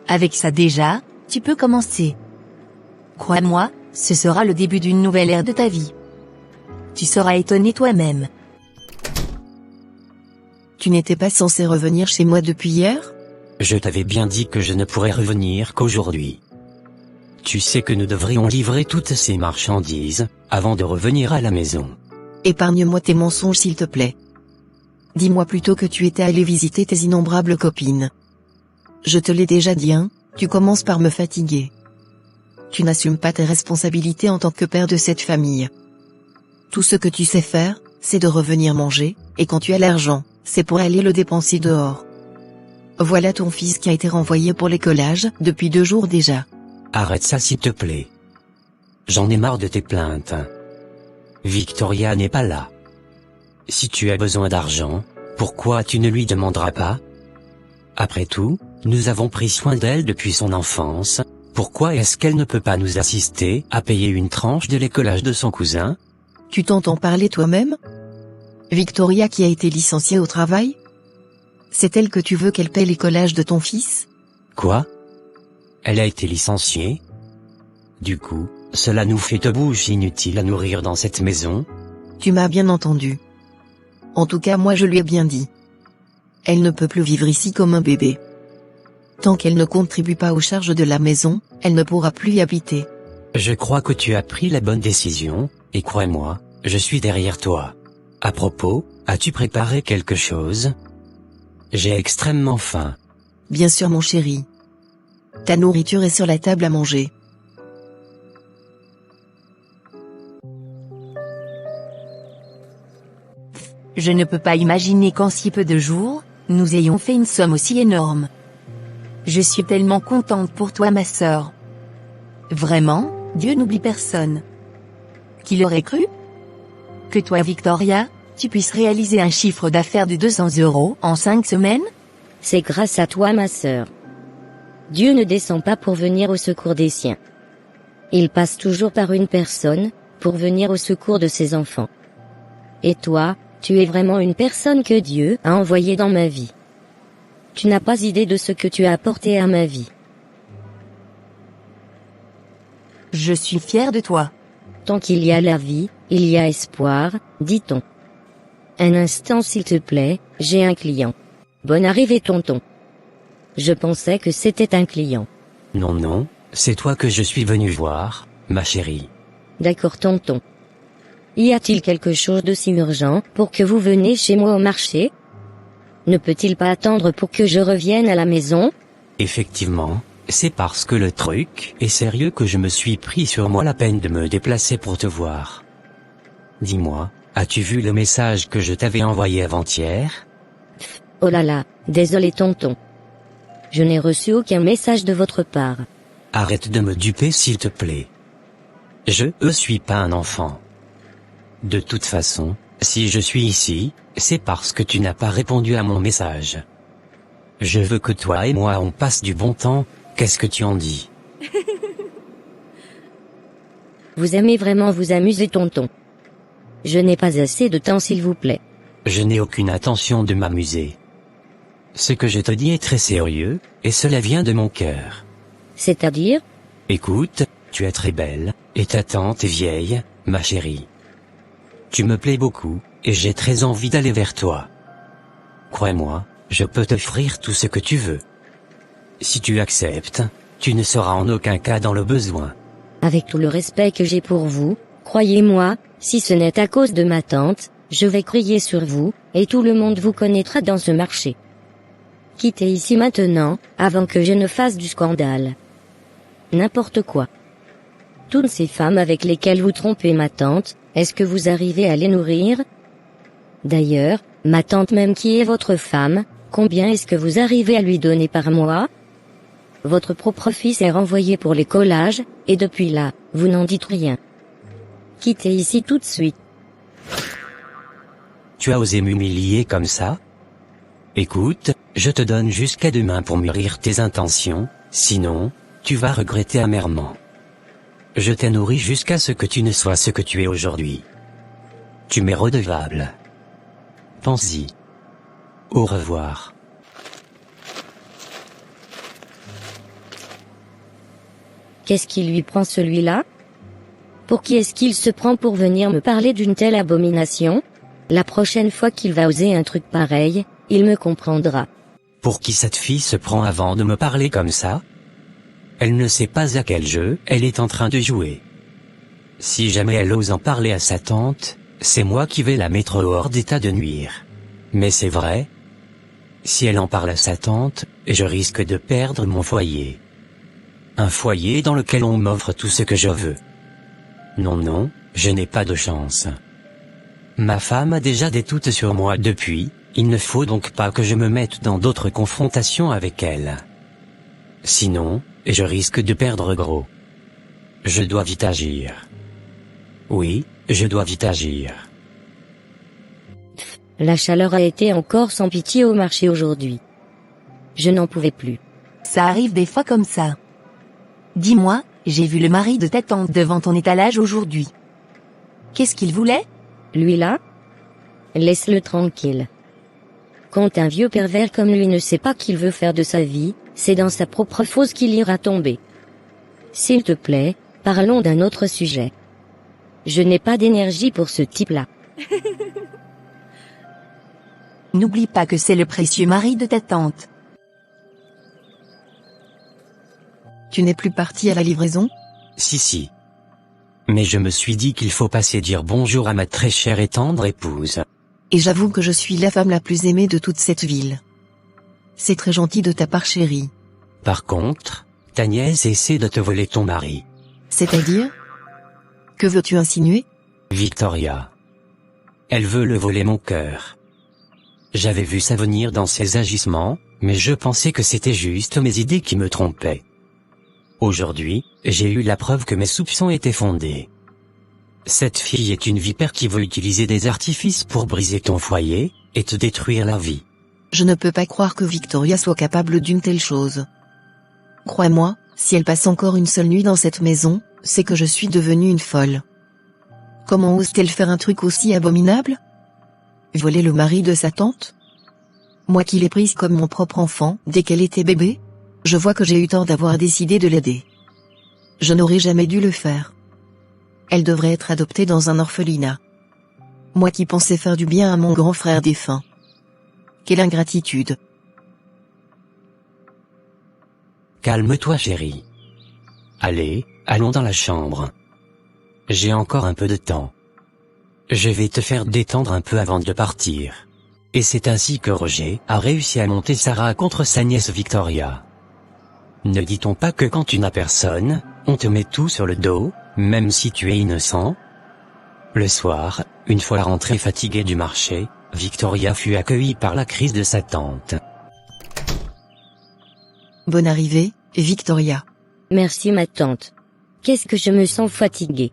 Avec ça déjà, tu peux commencer. Crois-moi, ce sera le début d'une nouvelle ère de ta vie. Tu seras étonné toi-même. Tu n'étais pas censé revenir chez moi depuis hier? Je t'avais bien dit que je ne pourrais revenir qu'aujourd'hui. Tu sais que nous devrions livrer toutes ces marchandises, avant de revenir à la maison. Épargne-moi tes mensonges s'il te plaît. Dis-moi plutôt que tu étais allé visiter tes innombrables copines. Je te l'ai déjà dit, hein, tu commences par me fatiguer. Tu n'assumes pas tes responsabilités en tant que père de cette famille. Tout ce que tu sais faire, c'est de revenir manger, et quand tu as l'argent, c'est pour aller le dépenser dehors. Voilà ton fils qui a été renvoyé pour l'écolage, depuis 2 jours déjà. Arrête ça s'il te plaît. J'en ai marre de tes plaintes. Victoria n'est pas là. Si tu as besoin d'argent, pourquoi tu ne lui demanderas pas? Après tout, nous avons pris soin d'elle depuis son enfance, pourquoi est-ce qu'elle ne peut pas nous assister à payer une tranche de l'écolage de son cousin? Tu t'entends parler toi-même? Victoria qui a été licenciée au travail? C'est elle que tu veux qu'elle paie l'écolage de ton fils? Quoi? Elle a été licenciée. Du coup, cela nous fait deux bouches inutiles à nourrir dans cette maison. Tu m'as bien entendu. En tout cas moi je lui ai bien dit. Elle ne peut plus vivre ici comme un bébé. Tant qu'elle ne contribue pas aux charges de la maison, elle ne pourra plus y habiter. Je crois que tu as pris la bonne décision, et crois-moi, je suis derrière toi. À propos, as-tu préparé quelque chose? J'ai extrêmement faim. Bien sûr mon chéri. Ta nourriture est sur la table à manger. Je ne peux pas imaginer qu'en si peu de jours, nous ayons fait une somme aussi énorme. Je suis tellement contente pour toi ma sœur. Vraiment, Dieu n'oublie personne. Qui l'aurait cru? Que toi Victoria, tu puisses réaliser un chiffre d'affaires de 200 € en 5 semaines? C'est grâce à toi ma sœur. Dieu ne descend pas pour venir au secours des siens. Il passe toujours par une personne, pour venir au secours de ses enfants. Et toi, tu es vraiment une personne que Dieu a envoyée dans ma vie. Tu n'as pas idée de ce que tu as apporté à ma vie. Je suis fière de toi. Tant qu'il y a la vie, il y a espoir, dit-on. Un instant s'il te plaît, j'ai un client. Bonne arrivée tonton. Je pensais que c'était un client. Non non, c'est toi que je suis venu voir, ma chérie. D'accord tonton. Y a-t-il quelque chose d'aussi urgent pour que vous venez chez moi au marché? Ne peut-il pas attendre pour que je revienne à la maison? Effectivement, c'est parce que le truc est sérieux que je me suis pris sur moi la peine de me déplacer pour te voir. Dis-moi, as-tu vu le message que je t'avais envoyé avant-hier? Oh là là, désolé tonton. Je n'ai reçu aucun message de votre part. Arrête de me duper s'il te plaît. Je ne suis pas un enfant. De toute façon, si je suis ici, c'est parce que tu n'as pas répondu à mon message. Je veux que toi et moi on passe du bon temps, qu'est-ce que tu en dis? Vous aimez vraiment vous amuser tonton. Je n'ai pas assez de temps s'il vous plaît. Je n'ai aucune intention de m'amuser. Ce que je te dis est très sérieux, et cela vient de mon cœur. C'est-à-dire? Écoute, tu es très belle, et ta tante est vieille, ma chérie. Tu me plais beaucoup, et j'ai très envie d'aller vers toi. Crois-moi, je peux t'offrir tout ce que tu veux. Si tu acceptes, tu ne seras en aucun cas dans le besoin. Avec tout le respect que j'ai pour vous, croyez-moi, si ce n'est à cause de ma tante, je vais crier sur vous, et tout le monde vous connaîtra dans ce marché. Quittez ici maintenant, avant que je ne fasse du scandale. N'importe quoi. Toutes ces femmes avec lesquelles vous trompez ma tante, est-ce que vous arrivez à les nourrir? D'ailleurs, ma tante même qui est votre femme, combien est-ce que vous arrivez à lui donner par mois? Votre propre fils est renvoyé pour les collages, et depuis là, vous n'en dites rien. Quittez ici tout de suite. Tu as osé m'humilier comme ça? Écoute, je te donne jusqu'à demain pour mûrir tes intentions, sinon, tu vas regretter amèrement. Je t'ai nourri jusqu'à ce que tu ne sois ce que tu es aujourd'hui. Tu m'es redevable. Pense-y. Au revoir. Qu'est-ce qui lui prend celui-là? Pour qui est-ce qu'il se prend pour venir me parler d'une telle abomination? La prochaine fois qu'il va oser un truc pareil, il me comprendra. Pour qui cette fille se prend avant de me parler comme ça? Elle ne sait pas à quel jeu elle est en train de jouer. Si jamais elle ose en parler à sa tante, c'est moi qui vais la mettre hors d'état de nuire. Mais c'est vrai. Si elle en parle à sa tante, je risque de perdre mon foyer. Un foyer dans lequel on m'offre tout ce que je veux. Non non, je n'ai pas de chance. Ma femme a déjà des doutes sur moi depuis, il ne faut donc pas que je me mette dans d'autres confrontations avec elle. Sinon, je risque de perdre gros. Je dois vite agir. Oui, je dois vite agir. La chaleur a été encore sans pitié au marché aujourd'hui. Je n'en pouvais plus. Ça arrive des fois comme ça. Dis-moi, j'ai vu le mari de ta tante devant ton étalage aujourd'hui. Qu'est-ce qu'il voulait? Lui là? Laisse-le tranquille. Quand un vieux pervers comme lui ne sait pas qu'il veut faire de sa vie, c'est dans sa propre fosse qu'il ira tomber. S'il te plaît, parlons d'un autre sujet. Je n'ai pas d'énergie pour ce type-là. N'oublie pas que c'est le précieux mari de ta tante. Tu n'es plus parti à la livraison? Si. Mais je me suis dit qu'il faut passer dire bonjour à ma très chère et tendre épouse. Et j'avoue que je suis la femme la plus aimée de toute cette ville. C'est très gentil de ta part, chérie. Par contre, ta nièce essaie de te voler ton mari. C'est-à-dire? Que veux-tu insinuer? Victoria. Elle veut le voler mon cœur. J'avais vu ça venir dans ses agissements, mais je pensais que c'était juste mes idées qui me trompaient. Aujourd'hui, j'ai eu la preuve que mes soupçons étaient fondés. Cette fille est une vipère qui veut utiliser des artifices pour briser ton foyer, et te détruire la vie. Je ne peux pas croire que Victoria soit capable d'une telle chose. Crois-moi, si elle passe encore une seule nuit dans cette maison, c'est que je suis devenue une folle. Comment ose-t-elle faire un truc aussi abominable? Voler le mari de sa tante? Moi qui l'ai prise comme mon propre enfant dès qu'elle était bébé? Je vois que j'ai eu tort d'avoir décidé de l'aider. Je n'aurais jamais dû le faire. Elle devrait être adoptée dans un orphelinat. Moi qui pensais faire du bien à mon grand frère défunt. Quelle ingratitude. Calme-toi chérie. Allez, allons dans la chambre. J'ai encore un peu de temps. Je vais te faire détendre un peu avant de partir. Et c'est ainsi que Roger a réussi à monter Sarah contre sa nièce Victoria. Ne dit-on pas que quand tu n'as personne, on te met tout sur le dos, même si tu es innocent? Le soir, une fois rentrée fatiguée du marché, Victoria fut accueillie par la crise de sa tante. Bonne arrivée, Victoria. Merci ma tante. Qu'est-ce que je me sens fatiguée.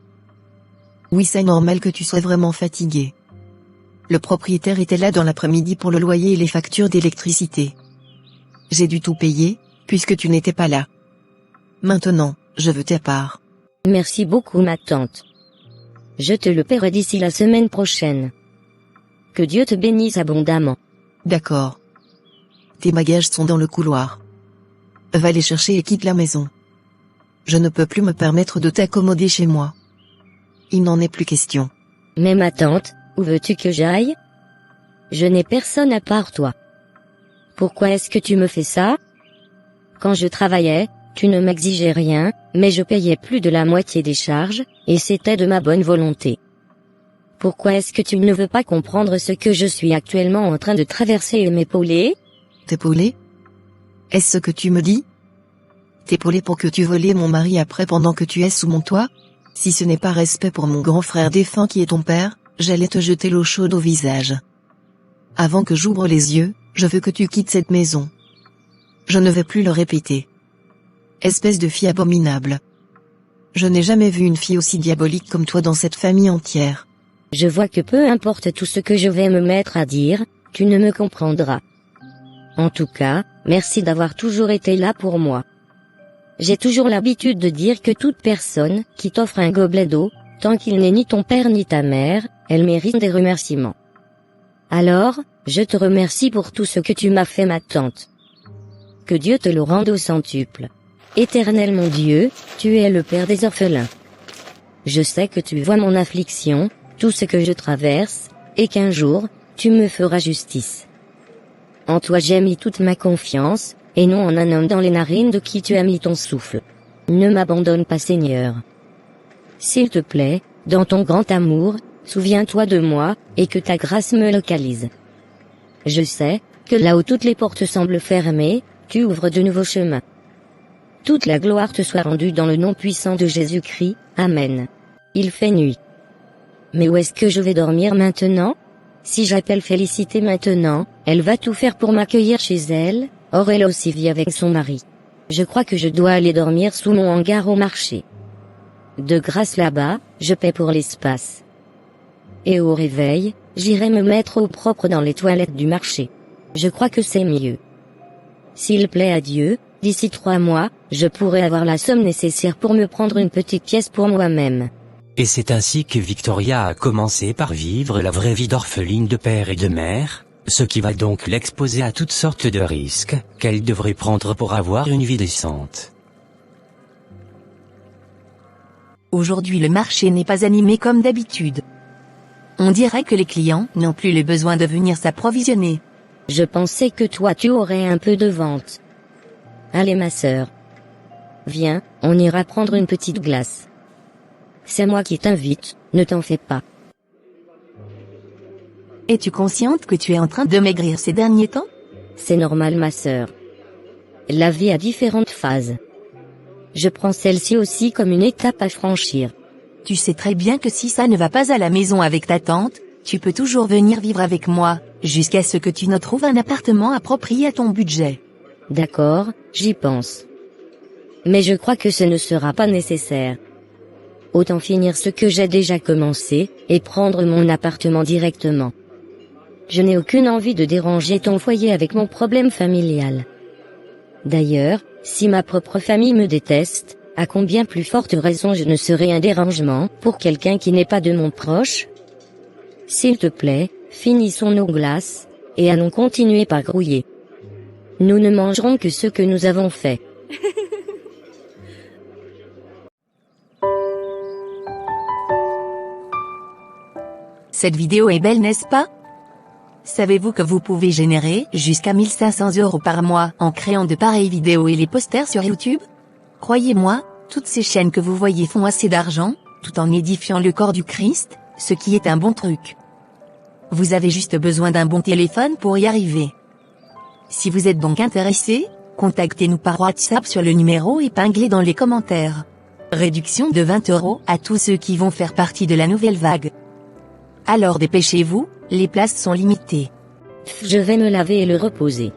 Oui, c'est normal que tu sois vraiment fatiguée. Le propriétaire était là dans l'après-midi pour le loyer et les factures d'électricité. J'ai dû tout payer, puisque tu n'étais pas là. Maintenant, je veux ta part. Merci beaucoup ma tante. Je te le paierai d'ici la semaine prochaine. Que Dieu te bénisse abondamment. D'accord. Tes bagages sont dans le couloir. Va les chercher et quitte la maison. Je ne peux plus me permettre de t'accommoder chez moi. Il n'en est plus question. Mais ma tante, où veux-tu que j'aille? Je n'ai personne à part toi. Pourquoi est-ce que tu me fais ça? Quand je travaillais, tu ne m'exigeais rien, mais je payais plus de la moitié des charges, et c'était de ma bonne volonté. Pourquoi est-ce que tu ne veux pas comprendre ce que je suis actuellement en train de traverser et m'épauler? T'épauler? Est-ce ce que tu me dis? T'épauler pour que tu volais mon mari après pendant que tu es sous mon toit? Si ce n'est pas respect pour mon grand frère défunt qui est ton père, j'allais te jeter l'eau chaude au visage. Avant que j'ouvre les yeux, je veux que tu quittes cette maison. Je ne vais plus le répéter. Espèce de fille abominable. Je n'ai jamais vu une fille aussi diabolique comme toi dans cette famille entière. Je vois que peu importe tout ce que je vais me mettre à dire, tu ne me comprendras. En tout cas, merci d'avoir toujours été là pour moi. J'ai toujours l'habitude de dire que toute personne qui t'offre un gobelet d'eau, tant qu'il n'est ni ton père ni ta mère, elle mérite des remerciements. Alors, je te remercie pour tout ce que tu m'as fait ma tante. Que Dieu te le rende au centuple. Éternel mon Dieu, tu es le Père des orphelins. Je sais que tu vois mon affliction, tout ce que je traverse, et qu'un jour, tu me feras justice. En toi j'ai mis toute ma confiance, et non en un homme dans les narines de qui tu as mis ton souffle. Ne m'abandonne pas Seigneur. S'il te plaît, dans ton grand amour, souviens-toi de moi, et que ta grâce me localise. Je sais, que là où toutes les portes semblent fermées, tu ouvres de nouveaux chemins. Toute la gloire te soit rendue dans le nom puissant de Jésus-Christ, Amen. Il fait nuit. Mais où est-ce que je vais dormir maintenant? Si j'appelle Félicité maintenant, elle va tout faire pour m'accueillir chez elle, or elle aussi vit avec son mari. Je crois que je dois aller dormir sous mon hangar au marché. De grâce là-bas, je paie pour l'espace. Et au réveil, j'irai me mettre au propre dans les toilettes du marché. Je crois que c'est mieux. S'il plaît à Dieu, d'ici 3 mois, je pourrai avoir la somme nécessaire pour me prendre une petite pièce pour moi-même. Et c'est ainsi que Victoria a commencé par vivre la vraie vie d'orpheline de père et de mère, Ce qui va donc l'exposer à toutes sortes de risques, qu'elle devrait prendre pour avoir une vie décente. Aujourd'hui le marché n'est pas animé comme d'habitude. On dirait que les clients n'ont plus le besoin de venir s'approvisionner. Je pensais que toi tu aurais un peu de vente. Allez ma sœur. Viens, on ira prendre une petite glace. C'est moi qui t'invite, ne t'en fais pas. Es-tu consciente que tu es en train de maigrir ces derniers temps? C'est normal ma sœur. La vie a différentes phases. Je prends celle-ci aussi comme une étape à franchir. Tu sais très bien que si ça ne va pas à la maison avec ta tante, tu peux toujours venir vivre avec moi, jusqu'à ce que tu ne trouves un appartement approprié à ton budget. D'accord, j'y pense. Mais je crois que ce ne sera pas nécessaire. Autant finir ce que j'ai déjà commencé, et prendre mon appartement directement. Je n'ai aucune envie de déranger ton foyer avec mon problème familial. D'ailleurs, si ma propre famille me déteste, à combien plus forte raison je ne serai un dérangement pour quelqu'un qui n'est pas de mon proche? S'il te plaît, finissons nos glaces, et allons continuer par grouiller. Nous ne mangerons que ce que nous avons fait. Cette vidéo est belle, n'est-ce pas? Savez-vous que vous pouvez générer jusqu'à 1500 € par mois en créant de pareilles vidéos et les posters sur YouTube? Croyez-moi, toutes ces chaînes que vous voyez font assez d'argent, tout en édifiant le corps du Christ, ce qui est un bon truc. Vous avez juste besoin d'un bon téléphone pour y arriver. Si vous êtes donc intéressé, contactez-nous par WhatsApp sur le numéro épinglé dans les commentaires. Réduction de 20 € à tous ceux qui vont faire partie de la nouvelle vague. Alors dépêchez-vous, les places sont limitées. Je vais me laver et le reposer.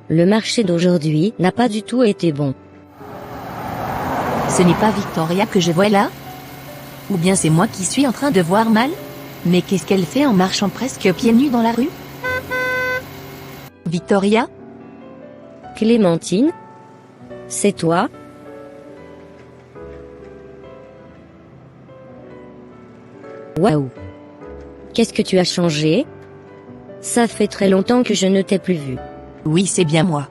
Le marché d'aujourd'hui n'a pas du tout été bon. Ce n'est pas Victoria que je vois là? Ou bien c'est moi qui suis en train de voir mal? Mais qu'est-ce qu'elle fait en marchant presque pieds nus dans la rue? Victoria? Clémentine? C'est toi? Waouh! Qu'est-ce que tu as changé? Ça fait très longtemps que je ne t'ai plus vu. Oui, c'est bien moi.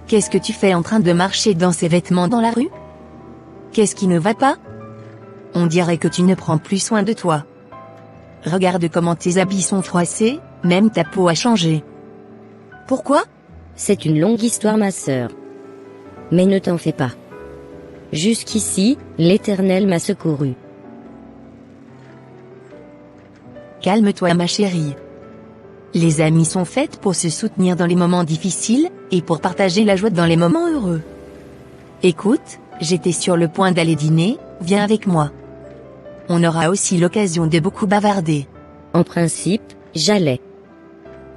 Qu'est-ce que tu fais en train de marcher dans ces vêtements dans la rue? Qu'est-ce qui ne va pas? On dirait que tu ne prends plus soin de toi. Regarde comment tes habits sont froissés, même ta peau a changé. Pourquoi? C'est une longue histoire ma sœur. Mais ne t'en fais pas. Jusqu'ici, l'Éternel m'a secouru. Calme-toi ma chérie. Les amis sont faits pour se soutenir dans les moments difficiles, et pour partager la joie dans les moments heureux. Écoute, j'étais sur le point d'aller dîner, viens avec moi. On aura aussi l'occasion de beaucoup bavarder. En principe, j'allais.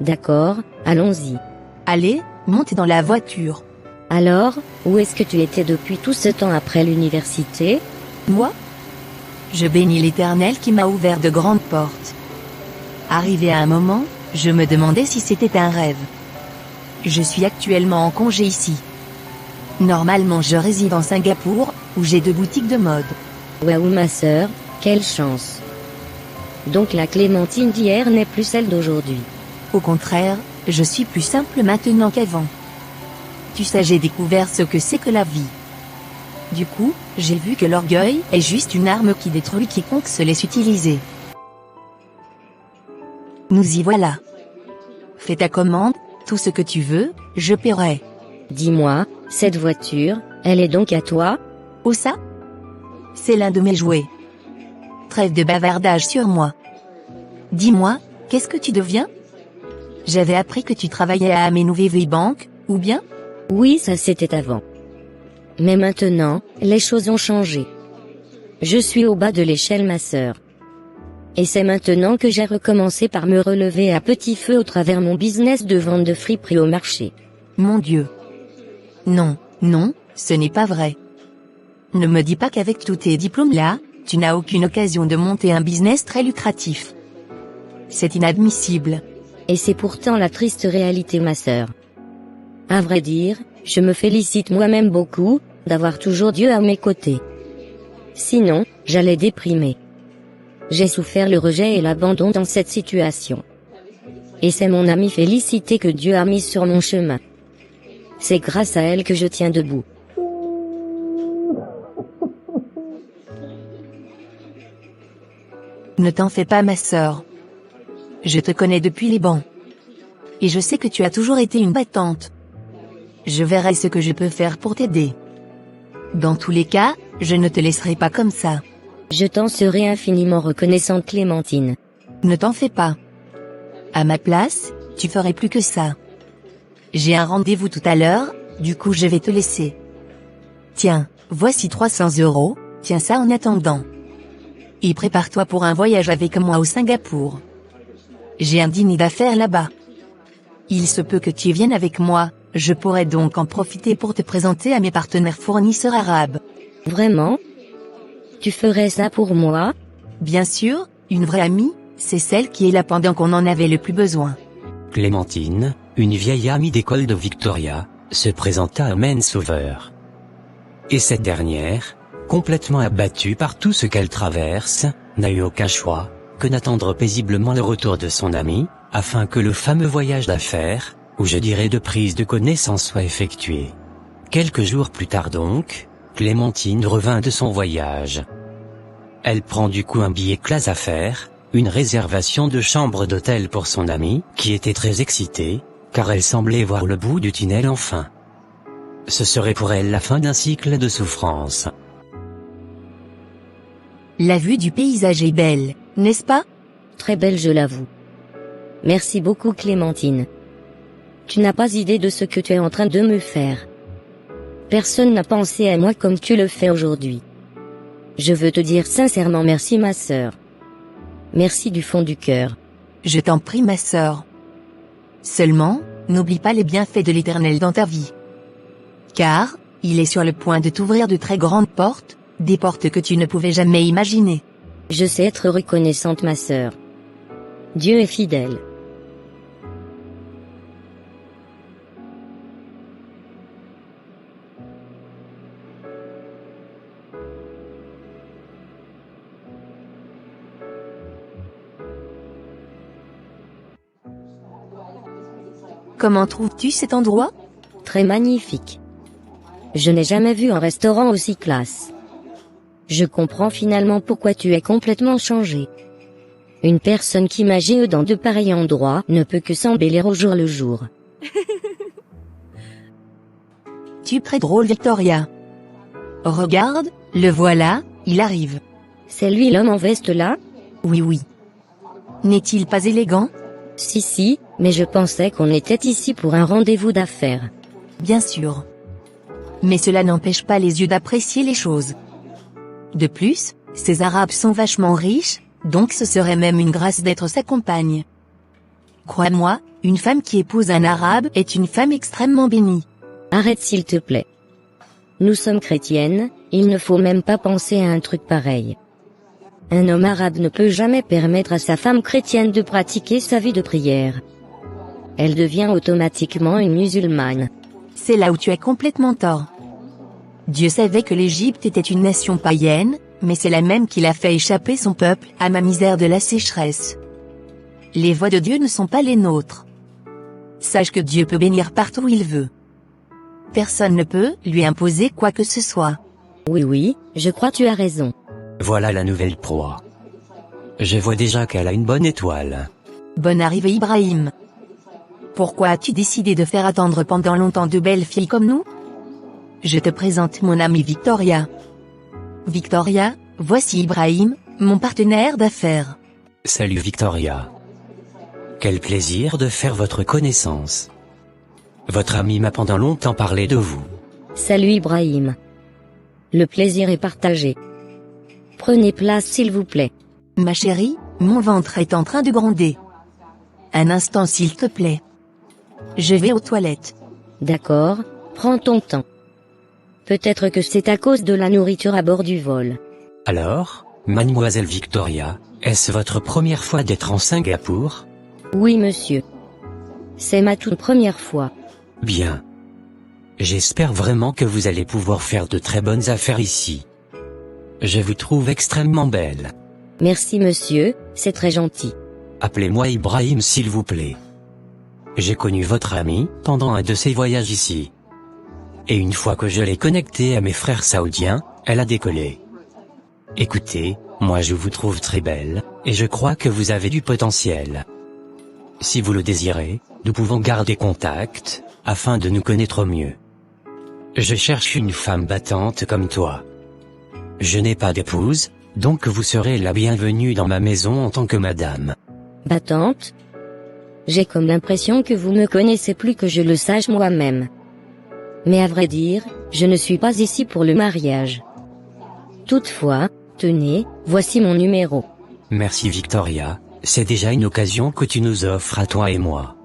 D'accord, allons-y. Allez, monte dans la voiture. Alors, où est-ce que tu étais depuis tout ce temps après l'université? Moi? Je bénis l'Éternel qui m'a ouvert de grandes portes. Arrivé à un moment, je me demandais si c'était un rêve. Je suis actuellement en congé ici. Normalement je réside en Singapour, où j'ai 2 boutiques de mode. Waouh ma sœur, quelle chance. Donc la Clémentine d'hier n'est plus celle d'aujourd'hui. Au contraire, je suis plus simple maintenant qu'avant. Tu sais, j'ai découvert ce que c'est que la vie. Du coup, j'ai vu que l'orgueil est juste une arme qui détruit quiconque se laisse utiliser. Nous y voilà. Fais ta commande, tout ce que tu veux, je paierai. Dis-moi, cette voiture, elle est donc à toi? Oh ça? C'est l'un de mes jouets. Trêve de bavardage sur moi. Dis-moi, qu'est-ce que tu deviens? J'avais appris que tu travaillais à Amenoveve Bank, ou bien? Oui, ça c'était avant. Mais maintenant, les choses ont changé. Je suis au bas de l'échelle ma sœur. Et c'est maintenant que j'ai recommencé par me relever à petit feu au travers mon business de vente de friperies au marché. Mon Dieu. Non, non, ce n'est pas vrai. Ne me dis pas qu'avec tous tes diplômes-là, tu n'as aucune occasion de monter un business très lucratif. C'est inadmissible. Et c'est pourtant la triste réalité ma sœur. À vrai dire, je me félicite moi-même beaucoup, d'avoir toujours Dieu à mes côtés. Sinon, j'allais déprimer. J'ai souffert le rejet et l'abandon dans cette situation. Et c'est mon amie Félicité que Dieu a mise sur mon chemin. C'est grâce à elle que je tiens debout. Ne t'en fais pas ma sœur. Je te connais depuis les bancs. Et je sais que tu as toujours été une battante. Je verrai ce que je peux faire pour t'aider. Dans tous les cas, je ne te laisserai pas comme ça. Je t'en serai infiniment reconnaissante, Clémentine. Ne t'en fais pas. À ma place, tu ferais plus que ça. J'ai un rendez-vous tout à l'heure, du coup je vais te laisser. Tiens, voici 300 €, tiens ça en attendant. Et prépare-toi pour un voyage avec moi au Singapour. J'ai un dîner d'affaires là-bas. Il se peut que tu viennes avec moi, je pourrais donc en profiter pour te présenter à mes partenaires fournisseurs arabes. Vraiment? Tu ferais ça pour moi? Bien sûr, une vraie amie, c'est celle qui est là pendant qu'on en avait le plus besoin. Clémentine, une vieille amie d'école de Victoria, se présenta à Main Sauveur. Et cette dernière, complètement abattue par tout ce qu'elle traverse, n'a eu aucun choix que d'attendre paisiblement le retour de son ami, afin que le fameux voyage d'affaires, ou je dirais de prise de connaissance, soit effectué. Quelques jours plus tard donc, Clémentine revint de son voyage. Elle prend du coup un billet classe affaires, une réservation de chambre d'hôtel pour son ami, qui était très excitée, car elle semblait voir le bout du tunnel enfin. Ce serait pour elle la fin d'un cycle de souffrance. La vue du paysage est belle, n'est-ce pas? Très belle, je l'avoue. Merci beaucoup, Clémentine. Tu n'as pas idée de ce que tu es en train de me faire. Personne n'a pensé à moi comme tu le fais aujourd'hui. Je veux te dire sincèrement merci, ma sœur. Merci du fond du cœur. Je t'en prie ma sœur. Seulement, n'oublie pas les bienfaits de l'Éternel dans ta vie. Car, il est sur le point de t'ouvrir de très grandes portes, des portes que tu ne pouvais jamais imaginer. Je sais être reconnaissante, ma sœur. Dieu est fidèle. Comment trouves-tu cet endroit? Très magnifique. Je n'ai jamais vu un restaurant aussi classe. Je comprends finalement pourquoi tu es complètement changé. Une personne qui m'agit dans de pareils endroits ne peut que s'embellir au jour le jour. Tu es très drôle, Victoria. Regarde, le voilà, il arrive. C'est lui l'homme en veste là? Oui oui. N'est-il pas élégant? Si, mais je pensais qu'on était ici pour un rendez-vous d'affaires. Bien sûr. Mais cela n'empêche pas les yeux d'apprécier les choses. De plus, ces Arabes sont vachement riches, donc ce serait même une grâce d'être sa compagne. Crois-moi, une femme qui épouse un Arabe est une femme extrêmement bénie. Arrête s'il te plaît. Nous sommes chrétiennes, il ne faut même pas penser à un truc pareil. Un homme arabe ne peut jamais permettre à sa femme chrétienne de pratiquer sa vie de prière. Elle devient automatiquement une musulmane. C'est là où tu as complètement tort. Dieu savait que l'Égypte était une nation païenne, mais c'est la même qui l'a fait échapper son peuple à ma misère de la sécheresse. Les voies de Dieu ne sont pas les nôtres. Sache que Dieu peut bénir partout où il veut. Personne ne peut lui imposer quoi que ce soit. Oui, je crois tu as raison. Voilà la nouvelle proie. Je vois déjà qu'elle a une bonne étoile. Bonne arrivée Ibrahim. Pourquoi as-tu décidé de faire attendre pendant longtemps de belles filles comme nous? Je te présente mon amie Victoria. Victoria, voici Ibrahim, mon partenaire d'affaires. Salut Victoria. Quel plaisir de faire votre connaissance. Votre ami m'a pendant longtemps parlé de vous. Salut Ibrahim. Le plaisir est partagé. Prenez place s'il vous plaît. Ma chérie, mon ventre est en train de gronder. Un instant s'il te plaît. Je vais aux toilettes. D'accord, prends ton temps. Peut-être que c'est à cause de la nourriture à bord du vol. Alors, mademoiselle Victoria, est-ce votre première fois d'être en Singapour? Oui monsieur. C'est ma toute première fois. Bien. J'espère vraiment que vous allez pouvoir faire de très bonnes affaires ici. Je vous trouve extrêmement belle. Merci monsieur, c'est très gentil. Appelez-moi Ibrahim s'il vous plaît. J'ai connu votre amie pendant un de ses voyages ici. Et une fois que je l'ai connectée à mes frères saoudiens, elle a décollé. Écoutez, moi je vous trouve très belle, et je crois que vous avez du potentiel. Si vous le désirez, nous pouvons garder contact, afin de nous connaître mieux. Je cherche une femme battante comme toi. Je n'ai pas d'épouse, donc vous serez la bienvenue dans ma maison en tant que madame. Battante? J'ai comme l'impression que vous me connaissez plus que je le sache moi-même. Mais à vrai dire, je ne suis pas ici pour le mariage. Toutefois, tenez, voici mon numéro. Merci Victoria, c'est déjà une occasion que tu nous offres à toi et moi.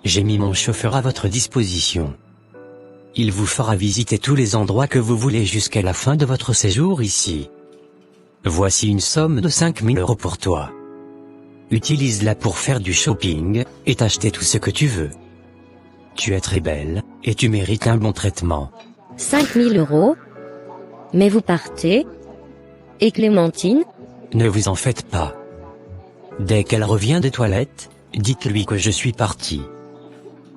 J'ai mis mon chauffeur à votre disposition. Il vous fera visiter tous les endroits que vous voulez jusqu'à la fin de votre séjour ici. Voici une somme de 5 000 € pour toi. Utilise-la pour faire du shopping, et t'acheter tout ce que tu veux. Tu es très belle, et tu mérites un bon traitement. 5 000 €? Mais vous partez? Et Clémentine? Ne vous en faites pas. Dès qu'elle revient des toilettes, dites-lui que je suis parti.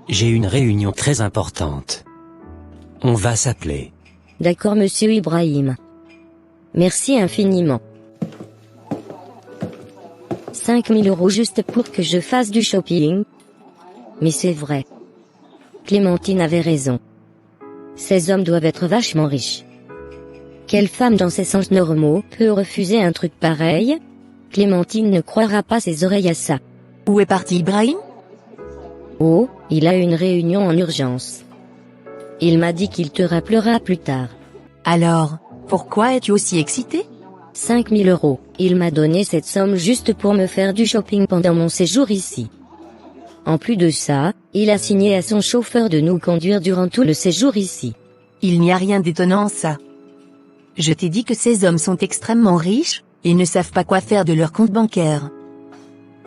J'ai une réunion très importante. On va s'appeler. D'accord monsieur Ibrahim. Merci infiniment. 5 000 € juste pour que je fasse du shopping? Mais c'est vrai. Clémentine avait raison. Ces hommes doivent être vachement riches. Quelle femme dans ses sens normaux peut refuser un truc pareil? Clémentine ne croira pas ses oreilles à ça. Où est parti Ibrahim? Oh, il a une réunion en urgence. Il m'a dit qu'il te rappellera plus tard. Alors, pourquoi es-tu aussi excité? 5 000 €. Il m'a donné cette somme juste pour me faire du shopping pendant mon séjour ici. En plus de ça, il a signé à son chauffeur de nous conduire durant tout le séjour ici. Il n'y a rien d'étonnant en ça. Je t'ai dit que ces hommes sont extrêmement riches, et ne savent pas quoi faire de leur compte bancaire.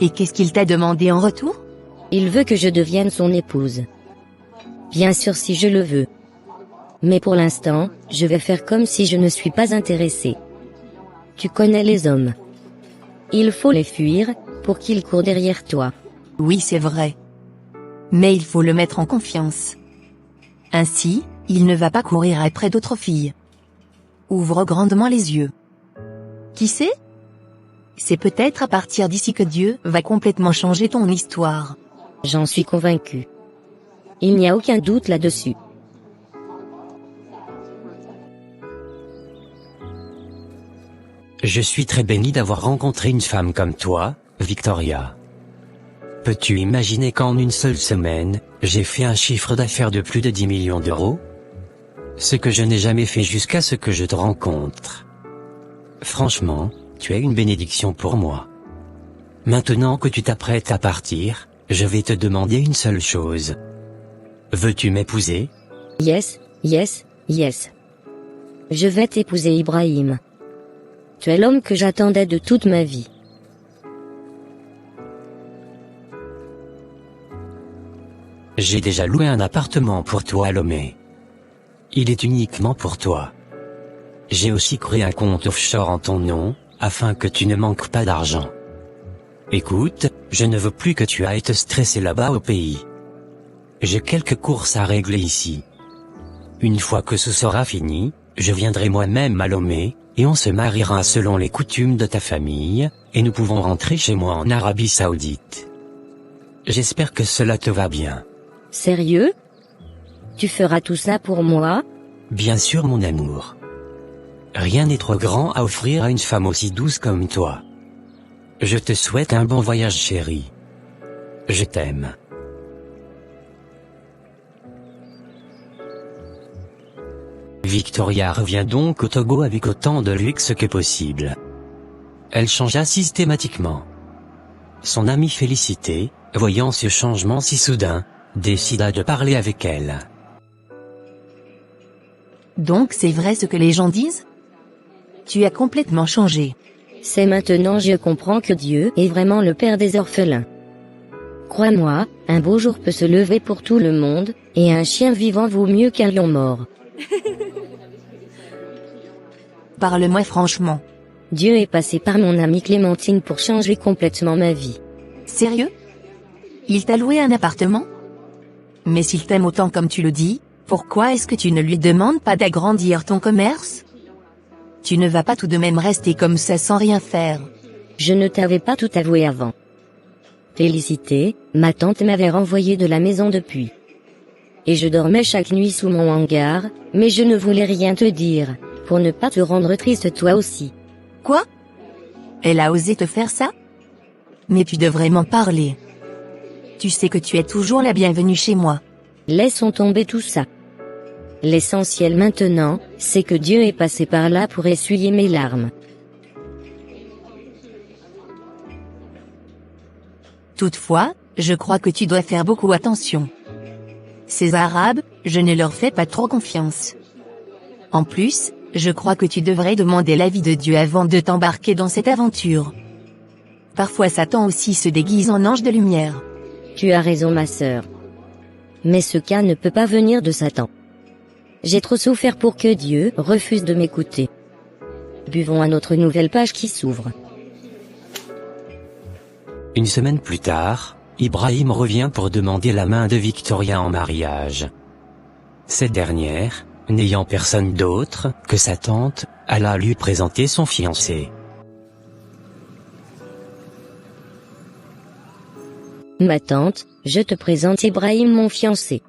Et qu'est-ce qu'il t'a demandé en retour? Il veut que je devienne son épouse. Bien sûr si je le veux. Mais pour l'instant, je vais faire comme si je ne suis pas intéressée. Tu connais les hommes. Il faut les fuir, pour qu'ils courent derrière toi. Oui c'est vrai. Mais il faut le mettre en confiance. Ainsi, il ne va pas courir après d'autres filles. Ouvre grandement les yeux. Qui sait? C'est peut-être à partir d'ici que Dieu va complètement changer ton histoire. J'en suis convaincu. Il n'y a aucun doute là-dessus. Je suis très béni d'avoir rencontré une femme comme toi, Victoria. Peux-tu imaginer qu'en une seule semaine, j'ai fait un chiffre d'affaires de plus de 10 millions d'euros? Ce que je n'ai jamais fait jusqu'à ce que je te rencontre. Franchement, tu es une bénédiction pour moi. Maintenant que tu t'apprêtes à partir, je vais te demander une seule chose. Veux-tu m'épouser? Yes, yes, yes. Je vais t'épouser Ibrahim. Tu es l'homme que j'attendais de toute ma vie. J'ai déjà loué un appartement pour toi à Lomé. Il est uniquement pour toi. J'ai aussi créé un compte offshore en ton nom, afin que tu ne manques pas d'argent. Écoute, je ne veux plus que tu ailles te stresser là-bas au pays. J'ai quelques courses à régler ici. Une fois que ce sera fini, je viendrai moi-même à Lomé, et on se mariera selon les coutumes de ta famille, et nous pouvons rentrer chez moi en Arabie Saoudite. J'espère que cela te va bien. Sérieux? Tu feras tout ça pour moi? Bien sûr mon amour. Rien n'est trop grand à offrir à une femme aussi douce comme toi. Je te souhaite un bon voyage chérie. Je t'aime. Victoria revient donc au Togo avec autant de luxe que possible. Elle changea systématiquement. Son ami Félicité, voyant ce changement si soudain, décida de parler avec elle. Donc c'est vrai ce que les gens disent? Tu as complètement changé. C'est maintenant je comprends que Dieu est vraiment le père des orphelins. Crois-moi, un beau jour peut se lever pour tout le monde, et un chien vivant vaut mieux qu'un lion mort. Parle-moi franchement. Dieu est passé par mon amie Clémentine pour changer complètement ma vie. Sérieux? Il t'a loué un appartement? Mais s'il t'aime autant comme tu le dis, pourquoi est-ce que tu ne lui demandes pas d'agrandir ton commerce? Tu ne vas pas tout de même rester comme ça sans rien faire. Je ne t'avais pas tout avoué avant. Félicité, ma tante m'avait renvoyé de la maison depuis. Et je dormais chaque nuit sous mon hangar, mais je ne voulais rien te dire, pour ne pas te rendre triste toi aussi. Quoi? Elle a osé te faire ça? Mais tu devrais m'en parler. Tu sais que tu es toujours la bienvenue chez moi. Laissons tomber tout ça. L'essentiel maintenant, c'est que Dieu est passé par là pour essuyer mes larmes. Toutefois, je crois que tu dois faire beaucoup attention. Ces Arabes, je ne leur fais pas trop confiance. En plus, je crois que tu devrais demander l'avis de Dieu avant de t'embarquer dans cette aventure. Parfois Satan aussi se déguise en ange de lumière. Tu as raison ma sœur. Mais ce cas ne peut pas venir de Satan. J'ai trop souffert pour que Dieu refuse de m'écouter. Buvons à notre nouvelle page qui s'ouvre. Une semaine plus tard, Ibrahim revient pour demander la main de Victoria en mariage. Cette dernière, n'ayant personne d'autre que sa tante, alla lui présenter son fiancé. Ma tante, je te présente Ibrahim mon fiancé.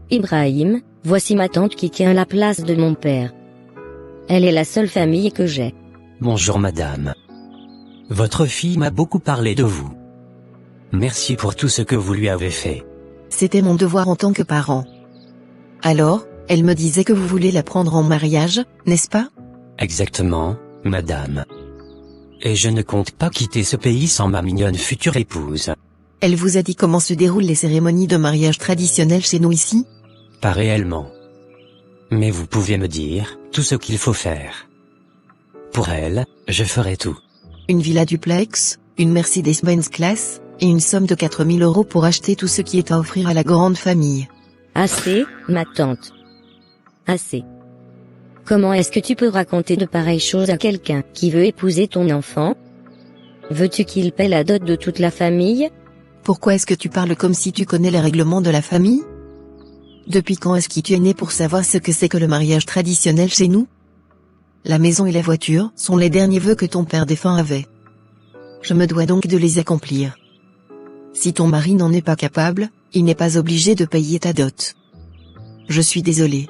Ibrahim, voici ma tante qui tient la place de mon père. Elle est la seule famille que j'ai. Bonjour madame. Votre fille m'a beaucoup parlé de vous. Merci pour tout ce que vous lui avez fait. C'était mon devoir en tant que parent. Alors, elle me disait que vous voulez la prendre en mariage, n'est-ce pas? Exactement, madame. Et je ne compte pas quitter ce pays sans ma mignonne future épouse. Elle vous a dit comment se déroulent les cérémonies de mariage traditionnelles chez nous ici? Pas réellement. Mais vous pouvez me dire tout ce qu'il faut faire. Pour elle, je ferai tout. Une villa duplex, une Mercedes-Benz classe, et une somme de 4 000 € pour acheter tout ce qui est à offrir à la grande famille. Assez, ma tante. Assez. Comment est-ce que tu peux raconter de pareilles choses à quelqu'un qui veut épouser ton enfant? Veux-tu qu'il paie la dot de toute la famille? Pourquoi est-ce que tu parles comme si tu connais les règlements de la famille? Depuis quand est-ce que tu es né pour savoir ce que c'est que le mariage traditionnel chez nous? La maison et la voiture sont les derniers vœux que ton père défunt avait. Je me dois donc de les accomplir. Si ton mari n'en est pas capable, il n'est pas obligé de payer ta dot. Je suis désolé.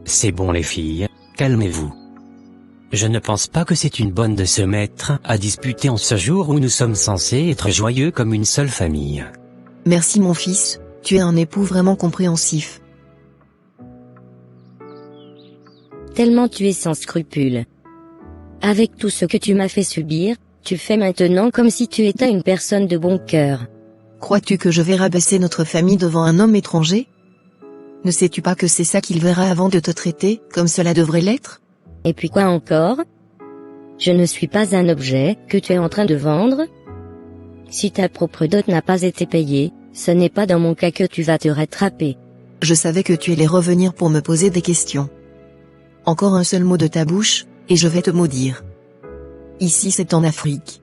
C'est bon les filles, calmez-vous. Je ne pense pas que c'est une bonne de se mettre à disputer en ce jour où nous sommes censés être joyeux comme une seule famille. Merci mon fils, tu es un époux vraiment compréhensif. Tellement tu es sans scrupules. Avec tout ce que tu m'as fait subir, tu fais maintenant comme si tu étais une personne de bon cœur. Crois-tu que je vais rabaisser notre famille devant un homme étranger? Ne sais-tu pas que c'est ça qu'il verra avant de te traiter, comme cela devrait l'être? Et puis quoi encore? Je ne suis pas un objet que tu es en train de vendre? Si ta propre dot n'a pas été payée, ce n'est pas dans mon cas que tu vas te rattraper. Je savais que tu allais revenir pour me poser des questions. Encore un seul mot de ta bouche, et je vais te maudire. Ici c'est en Afrique.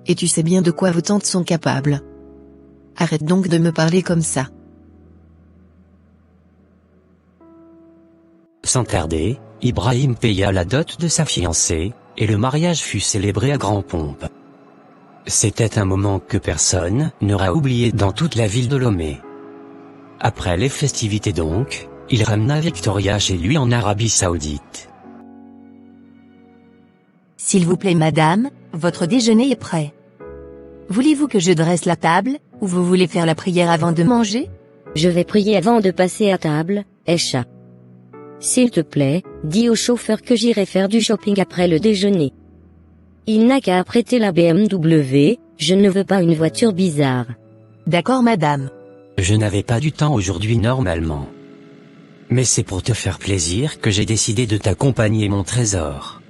Et tu sais bien de quoi vos tantes sont capables. Arrête donc de me parler comme ça. Sans tarder, Ibrahim paya la dot de sa fiancée, et le mariage fut célébré à grande pompe. C'était un moment que personne n'aura oublié dans toute la ville de Lomé. Après les festivités donc, il ramena Victoria chez lui en Arabie Saoudite. S'il vous plaît madame, votre déjeuner est prêt. Voulez-vous que je dresse la table, ou vous voulez faire la prière avant de manger? Je vais prier avant de passer à table, Esha. S'il te plaît, dis au chauffeur que j'irai faire du shopping après le déjeuner. Il n'a qu'à apprêter la BMW, je ne veux pas une voiture bizarre. D'accord madame. Je n'avais pas du temps aujourd'hui normalement. Mais c'est pour te faire plaisir que j'ai décidé de t'accompagner mon trésor.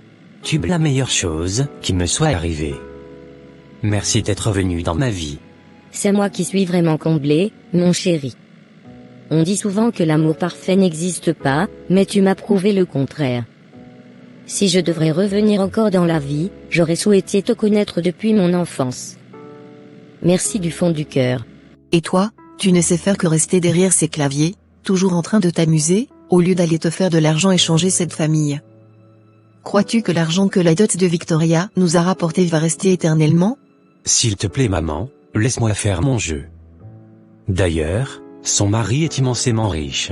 Tu es la meilleure chose qui me soit arrivée. Merci d'être venu dans ma vie. C'est moi qui suis vraiment comblé, mon chéri. On dit souvent que l'amour parfait n'existe pas, mais tu m'as prouvé le contraire. Si je devrais revenir encore dans la vie, j'aurais souhaité te connaître depuis mon enfance. Merci du fond du cœur. Et toi, tu ne sais faire que rester derrière ces claviers, toujours en train de t'amuser, au lieu d'aller te faire de l'argent et changer cette famille. Crois-tu que l'argent que la dot de Victoria nous a rapporté va rester éternellement? S'il te plaît maman, laisse-moi faire mon jeu. D'ailleurs, son mari est immensément riche.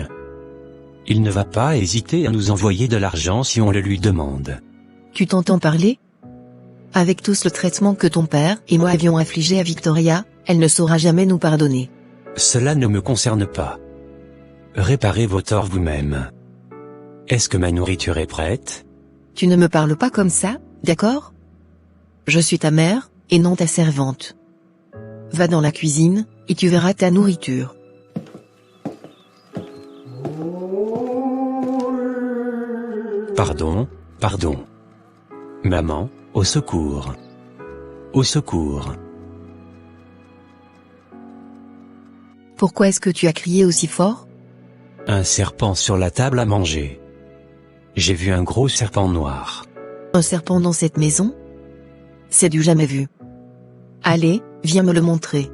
Il ne va pas hésiter à nous envoyer de l'argent si on le lui demande. Tu t'entends parler? Avec tout le traitement que ton père et moi avions infligé à Victoria, elle ne saura jamais nous pardonner. Cela ne me concerne pas. Réparez vos torts vous-même. Est-ce que ma nourriture est prête? Tu ne me parles pas comme ça, d'accord? Je suis ta mère, et non ta servante. Va dans la cuisine, et tu verras ta nourriture. Pardon, pardon. Maman, au secours. Au secours. Pourquoi est-ce que tu as crié aussi fort? Un serpent sur la table à manger. J'ai vu un gros serpent noir. Un serpent dans cette maison? C'est du jamais vu. Allez, viens me le montrer.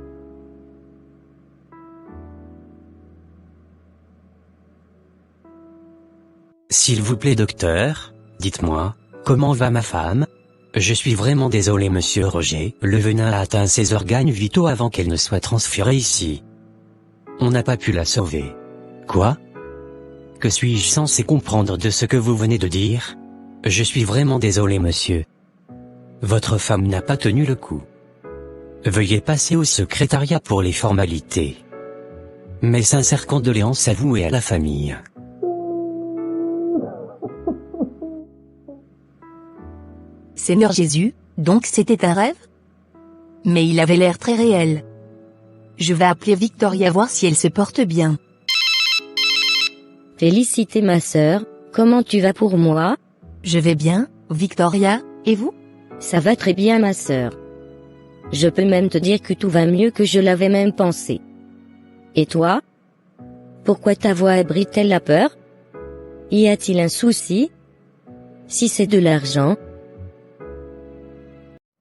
S'il vous plaît docteur, dites-moi, comment va ma femme? Je suis vraiment désolé monsieur Roger, le venin a atteint ses organes vitaux avant qu'elle ne soit transférée ici. On n'a pas pu la sauver. Quoi? Que suis-je censé comprendre de ce que vous venez de dire? Je suis vraiment désolé monsieur. Votre femme n'a pas tenu le coup. Veuillez passer au secrétariat pour les formalités. Mes sincères condoléances à vous et à la famille. Seigneur Jésus, donc c'était un rêve? Mais il avait l'air très réel. Je vais appeler Victoria voir si elle se porte bien. Félicité ma sœur, comment tu vas pour moi? Je vais bien, Victoria, et vous? Ça va très bien ma sœur. Je peux même te dire que tout va mieux que je l'avais même pensé. Et toi? Pourquoi ta voix abrite-t-elle la peur? Y a-t-il un souci? Si c'est de l'argent.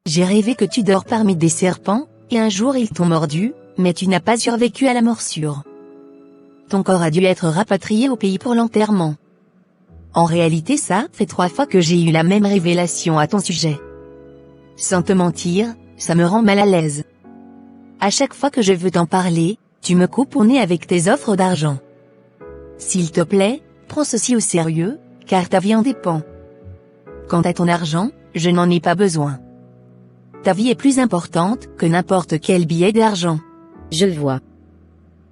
J'ai rêvé que tu dors parmi des serpents, et un jour ils t'ont mordu, mais tu n'as pas survécu à la morsure. Ton corps a dû être rapatrié au pays pour l'enterrement. En réalité ça fait 3 fois que j'ai eu la même révélation à ton sujet. Sans te mentir, ça me rend mal à l'aise. À chaque fois que je veux t'en parler, tu me coupes au nez avec tes offres d'argent. S'il te plaît, prends ceci au sérieux, car ta vie en dépend. Quant à ton argent, je n'en ai pas besoin. Ta vie est plus importante que n'importe quel billet d'argent. Je vois.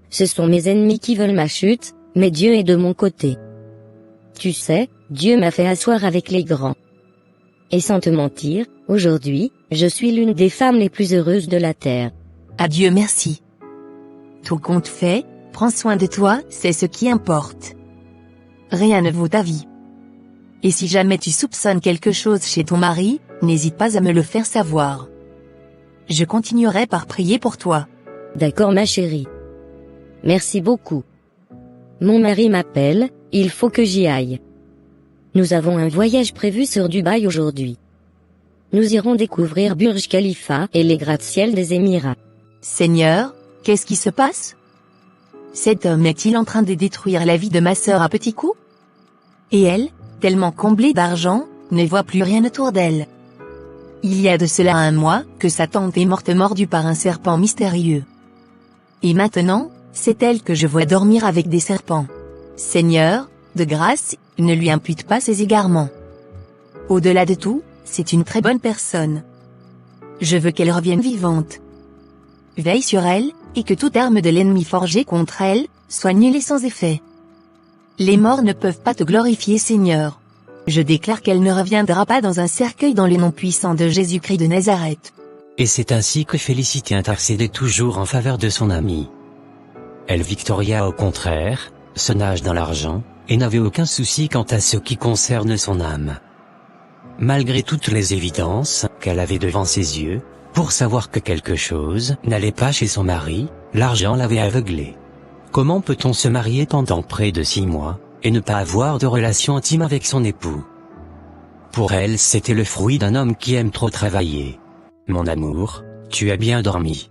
Ce sont mes ennemis qui veulent ma chute, mais Dieu est de mon côté. Tu sais, Dieu m'a fait asseoir avec les grands. Et sans te mentir, aujourd'hui, je suis l'une des femmes les plus heureuses de la terre. Adieu merci. Tout compte fait, prends soin de toi, c'est ce qui importe. Rien ne vaut ta vie. Et si jamais tu soupçonnes quelque chose chez ton mari, n'hésite pas à me le faire savoir. Je continuerai par prier pour toi. D'accord ma chérie. Merci beaucoup. Mon mari m'appelle, il faut que j'y aille. Nous avons un voyage prévu sur Dubaï aujourd'hui. Nous irons découvrir Burj Khalifa et les gratte-ciel des Émirats. Seigneur, qu'est-ce qui se passe? Cet homme est-il en train de détruire la vie de ma sœur à petits coups? Et elle, tellement comblée d'argent, ne voit plus rien autour d'elle. Il y a de cela 1 mois, que sa tante est morte mordue par un serpent mystérieux. Et maintenant, c'est elle que je vois dormir avec des serpents. Seigneur, de grâce, ne lui impute pas ses égarements. Au-delà de tout, c'est une très bonne personne. Je veux qu'elle revienne vivante. Veille sur elle, et que toute arme de l'ennemi forgée contre elle, soit nulle et sans effet. Les morts ne peuvent pas te glorifier Seigneur. Je déclare qu'elle ne reviendra pas dans un cercueil dans le nom puissant de Jésus-Christ de Nazareth. Et c'est ainsi que Félicité intercédait toujours en faveur de son amie. Elle Victoria au contraire, se nage dans l'argent, et n'avait aucun souci quant à ce qui concerne son âme. Malgré toutes les évidences qu'elle avait devant ses yeux, pour savoir que quelque chose n'allait pas chez son mari, l'argent l'avait aveuglée. Comment peut-on se marier pendant près de 6 mois, et ne pas avoir de relation intime avec son époux? Pour elle, c'était le fruit d'un homme qui aime trop travailler. Mon amour, tu as bien dormi.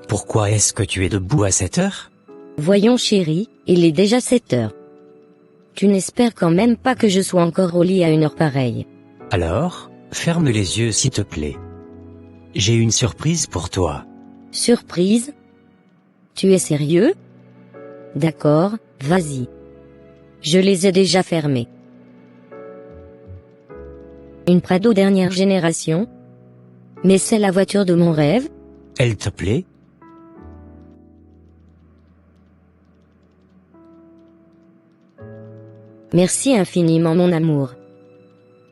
Pourquoi est-ce que tu es debout à cette heure? Voyons chérie, il est déjà 7 heures. Tu n'espères quand même pas que je sois encore au lit à une heure pareille. Alors, ferme les yeux s'il te plaît. J'ai une surprise pour toi. Surprise? Tu es sérieux? D'accord, vas-y. Je les ai déjà fermés. Une Prado dernière génération? Mais c'est la voiture de mon rêve? Elle te plaît? Merci infiniment mon amour.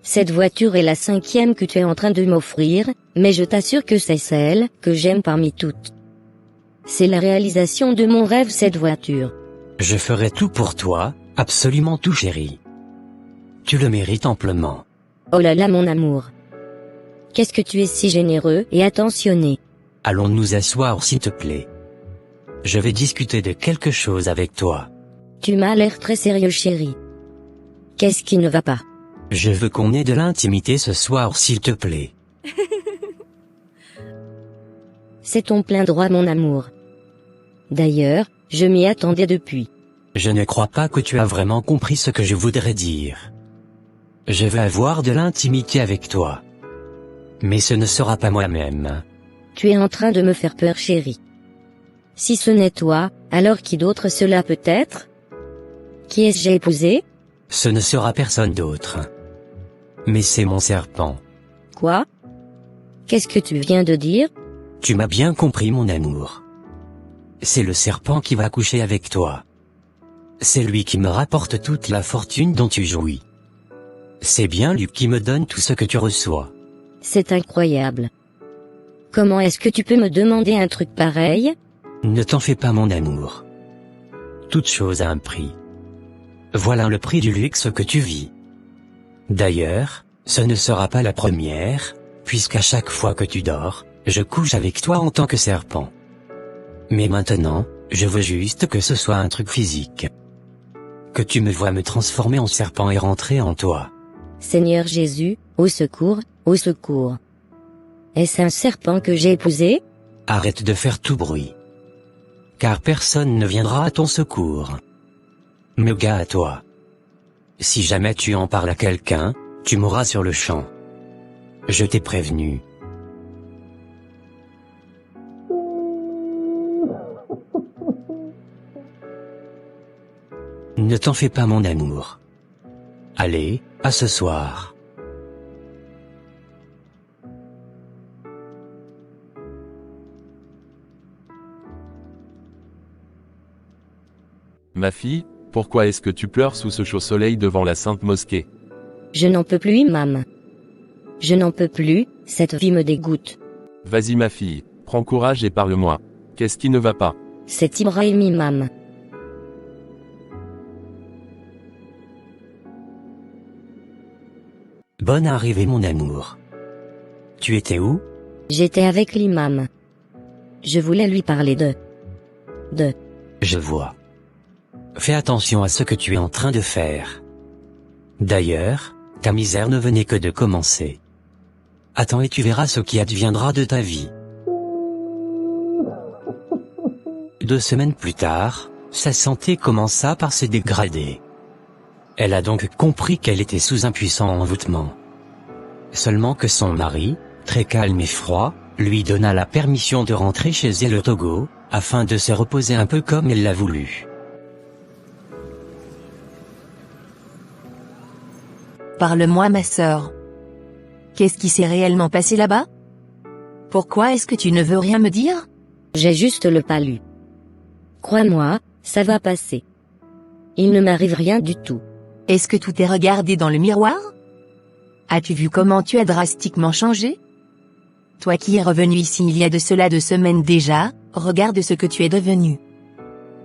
Cette voiture est la 5e que tu es en train de m'offrir, mais je t'assure que c'est celle que j'aime parmi toutes. C'est la réalisation de mon rêve cette voiture. Je ferai tout pour toi, absolument tout chérie. Tu le mérites amplement. Oh là là mon amour. Qu'est-ce que tu es si généreux et attentionné. Allons nous asseoir s'il te plaît. Je vais discuter de quelque chose avec toi. Tu m'as l'air très sérieux chérie. Qu'est-ce qui ne va pas? Je veux qu'on ait de l'intimité ce soir s'il te plaît. C'est ton plein droit mon amour. D'ailleurs, je m'y attendais depuis. Je ne crois pas que tu as vraiment compris ce que je voudrais dire. Je veux avoir de l'intimité avec toi. Mais ce ne sera pas moi-même. Tu es en train de me faire peur chérie. Si ce n'est toi, alors qui d'autre cela peut être? Qui est-ce j'ai épousé? Ce ne sera personne d'autre. Mais c'est mon serpent. Quoi? Qu'est-ce que tu viens de dire? Tu m'as bien compris mon amour. C'est le serpent qui va coucher avec toi. C'est lui qui me rapporte toute la fortune dont tu jouis. C'est bien lui qui me donne tout ce que tu reçois. C'est incroyable. Comment est-ce que tu peux me demander un truc pareil? Ne t'en fais pas mon amour. Toute chose a un prix. Voilà le prix du luxe que tu vis. D'ailleurs, ce ne sera pas la première, puisqu'à chaque fois que tu dors, je couche avec toi en tant que serpent. Mais maintenant, je veux juste que ce soit un truc physique. Que tu me vois me transformer en serpent et rentrer en toi. Seigneur Jésus, au secours, au secours. Est-ce un serpent que j'ai épousé? Arrête de faire tout bruit. Car personne ne viendra à ton secours. Me gars à toi. Si jamais tu en parles à quelqu'un, tu mourras sur le champ. Je t'ai prévenu. Ne t'en fais pas mon amour. Allez, à ce soir. Ma fille, pourquoi est-ce que tu pleures sous ce chaud soleil devant la Sainte Mosquée? Je n'en peux plus imam. Je n'en peux plus, cette vie me dégoûte. Vas-y ma fille, prends courage et parle-moi. Qu'est-ce qui ne va pas? C'est Ibrahim imam. Bonne arrivée mon amour. Tu étais où? J'étais avec l'imam. Je voulais lui parler de... Je vois. Fais attention à ce que tu es en train de faire. D'ailleurs, ta misère ne venait que de commencer. Attends et tu verras ce qui adviendra de ta vie. 2 semaines plus tard, sa santé commença par se dégrader. Elle a donc compris qu'elle était sous un puissant envoûtement. Seulement que son mari, très calme et froid, lui donna la permission de rentrer chez elle au Togo, afin de se reposer un peu comme elle l'a voulu. Parle-moi ma sœur. Qu'est-ce qui s'est réellement passé là-bas? Pourquoi est-ce que tu ne veux rien me dire? J'ai juste le palu. Crois-moi, ça va passer. Il ne m'arrive rien du tout. Est-ce que tu t'es regardé dans le miroir? As-tu vu comment tu as drastiquement changé? Toi qui es revenu ici il y a de cela 2 semaines déjà, regarde ce que tu es devenu.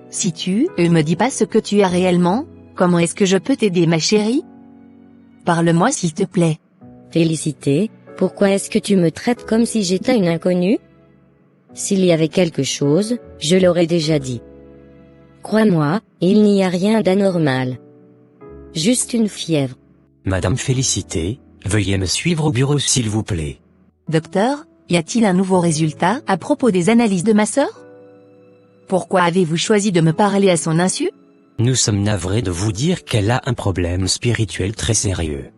Si tu me dis pas ce que tu as réellement, comment est-ce que je peux t'aider ma chérie? Parle-moi s'il te plaît. Félicité, pourquoi est-ce que tu me traites comme si j'étais une inconnue? S'il y avait quelque chose, je l'aurais déjà dit. Crois-moi, il n'y a rien d'anormal. Juste une fièvre. Madame Félicité, Veuillez me suivre au bureau s'il vous plaît. Docteur, y a-t-il un nouveau résultat à propos des analyses de ma sœur? Pourquoi avez-vous choisi de me parler à son insu? Nous sommes navrés de vous dire qu'elle a un problème spirituel très sérieux.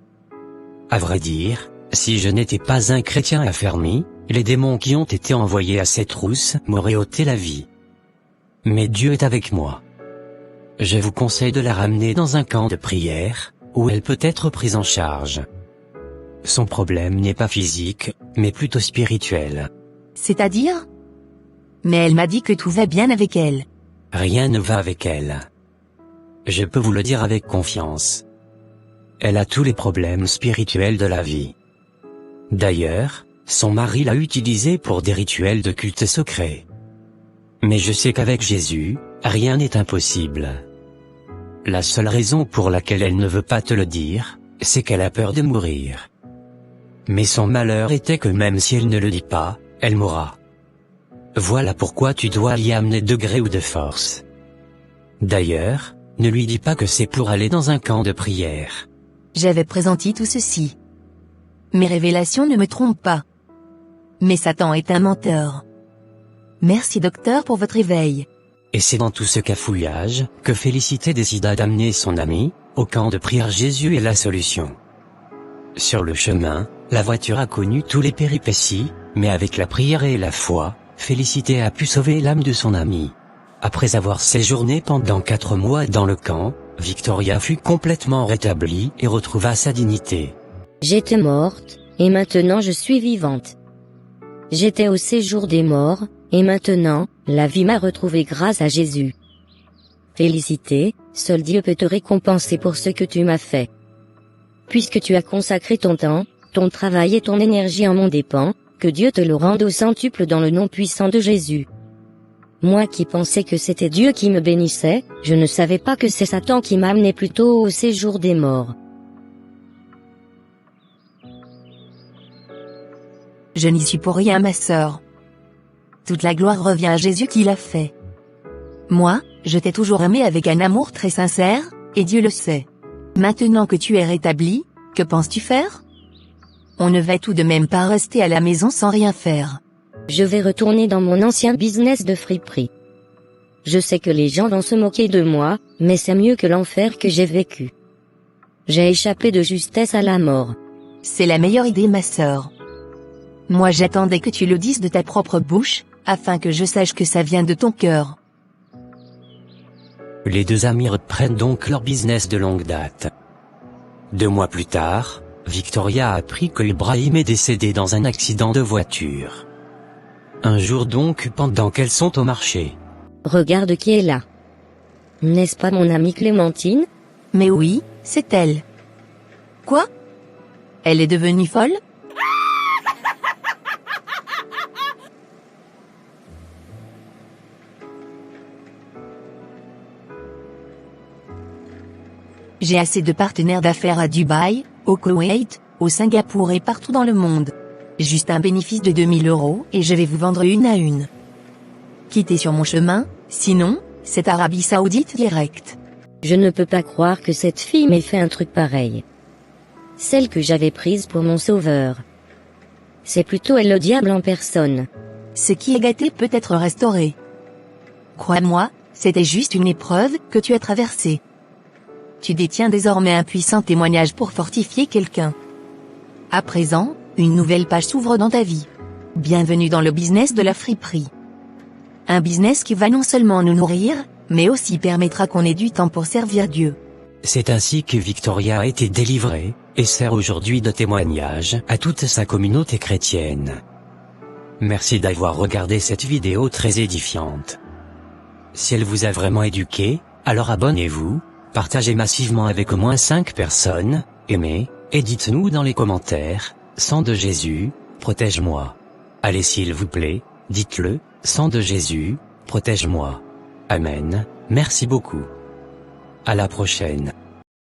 À vrai dire, si je n'étais pas un chrétien affermi, les démons qui ont été envoyés à cette rousse m'auraient ôté la vie. Mais Dieu est avec moi. Je vous conseille de la ramener dans un camp de prière, où elle peut être prise en charge. Son problème n'est pas physique, mais plutôt spirituel. C'est-à-dire? Mais elle m'a dit que tout va bien avec elle. Rien ne va avec elle. Je peux vous le dire avec confiance. Elle a tous les problèmes spirituels de la vie. D'ailleurs, son mari l'a utilisée pour des rituels de culte secret. Mais je sais qu'avec Jésus, rien n'est impossible. La seule raison pour laquelle elle ne veut pas te le dire, c'est qu'elle a peur de mourir. Mais son malheur était que même si elle ne le dit pas, elle mourra. Voilà pourquoi tu dois l'y amener de gré ou de force. D'ailleurs, ne lui dis pas que c'est pour aller dans un camp de prière. J'avais pressenti tout ceci. Mes révélations ne me trompent pas. Mais Satan est un menteur. Merci docteur pour votre éveil. Et c'est dans tout ce cafouillage, que Félicité décida d'amener son ami, au camp de prière. Jésus est la solution. Sur le chemin, la voiture a connu tous les péripéties, mais avec la prière et la foi, Félicité a pu sauver l'âme de son ami. Après avoir séjourné pendant 4 mois dans le camp, Victoria fut complètement rétablie et retrouva sa dignité. J'étais morte, et maintenant je suis vivante. J'étais au séjour des morts, et maintenant, la vie m'a retrouvée grâce à Jésus. Félicité, seul Dieu peut te récompenser pour ce que tu m'as fait. Puisque tu as consacré ton temps, ton travail et ton énergie en mon dépens, que Dieu te le rende au centuple dans le nom puissant de Jésus. Moi qui pensais que c'était Dieu qui me bénissait, je ne savais pas que c'est Satan qui m'amenait plutôt au séjour des morts. Je n'y suis pour rien ma sœur. Toute la gloire revient à Jésus qui l'a fait. Moi, je t'ai toujours aimé avec un amour très sincère, et Dieu le sait. Maintenant que tu es rétabli, que penses-tu faire? On ne va tout de même pas rester à la maison sans rien faire. Je vais retourner dans mon ancien business de friperie. Je sais que les gens vont se moquer de moi, mais c'est mieux que l'enfer que j'ai vécu. J'ai échappé de justesse à la mort. C'est la meilleure idée ma sœur. Moi j'attendais que tu le dises de ta propre bouche, afin que je sache que ça vient de ton cœur. Les deux amis reprennent donc leur business de longue date. 2 mois plus tard, Victoria a appris que Ibrahim est décédé dans un accident de voiture. Un jour donc pendant qu'elles sont au marché. Regarde qui est là. N'est-ce pas mon amie Clémentine? Mais oui, c'est elle. Quoi? Elle est devenue folle? J'ai assez de partenaires d'affaires à Dubaï, au Koweït, au Singapour et partout dans le monde. Juste un bénéfice de 2000 € et je vais vous vendre une à une. Quittez sur mon chemin, sinon, c'est Arabie Saoudite direct. Je ne peux pas croire que cette fille m'ait fait un truc pareil. Celle que j'avais prise pour mon sauveur. C'est plutôt elle le diable en personne. Ce qui est gâté peut être restauré. Crois-moi, c'était juste une épreuve que tu as traversée. Tu détiens désormais un puissant témoignage pour fortifier quelqu'un. À présent, une nouvelle page s'ouvre dans ta vie. Bienvenue dans le business de la friperie. Un business qui va non seulement nous nourrir, mais aussi permettra qu'on ait du temps pour servir Dieu. C'est ainsi que Victoria a été délivrée, et sert aujourd'hui de témoignage à toute sa communauté chrétienne. Merci d'avoir regardé cette vidéo très édifiante. Si elle vous a vraiment éduqué, alors abonnez-vous, partagez massivement avec au moins 5 personnes, aimez, et dites-nous dans les commentaires, sang de Jésus, protège-moi. Allez s'il vous plaît, dites-le, sang de Jésus, protège-moi. Amen, merci beaucoup. À la prochaine.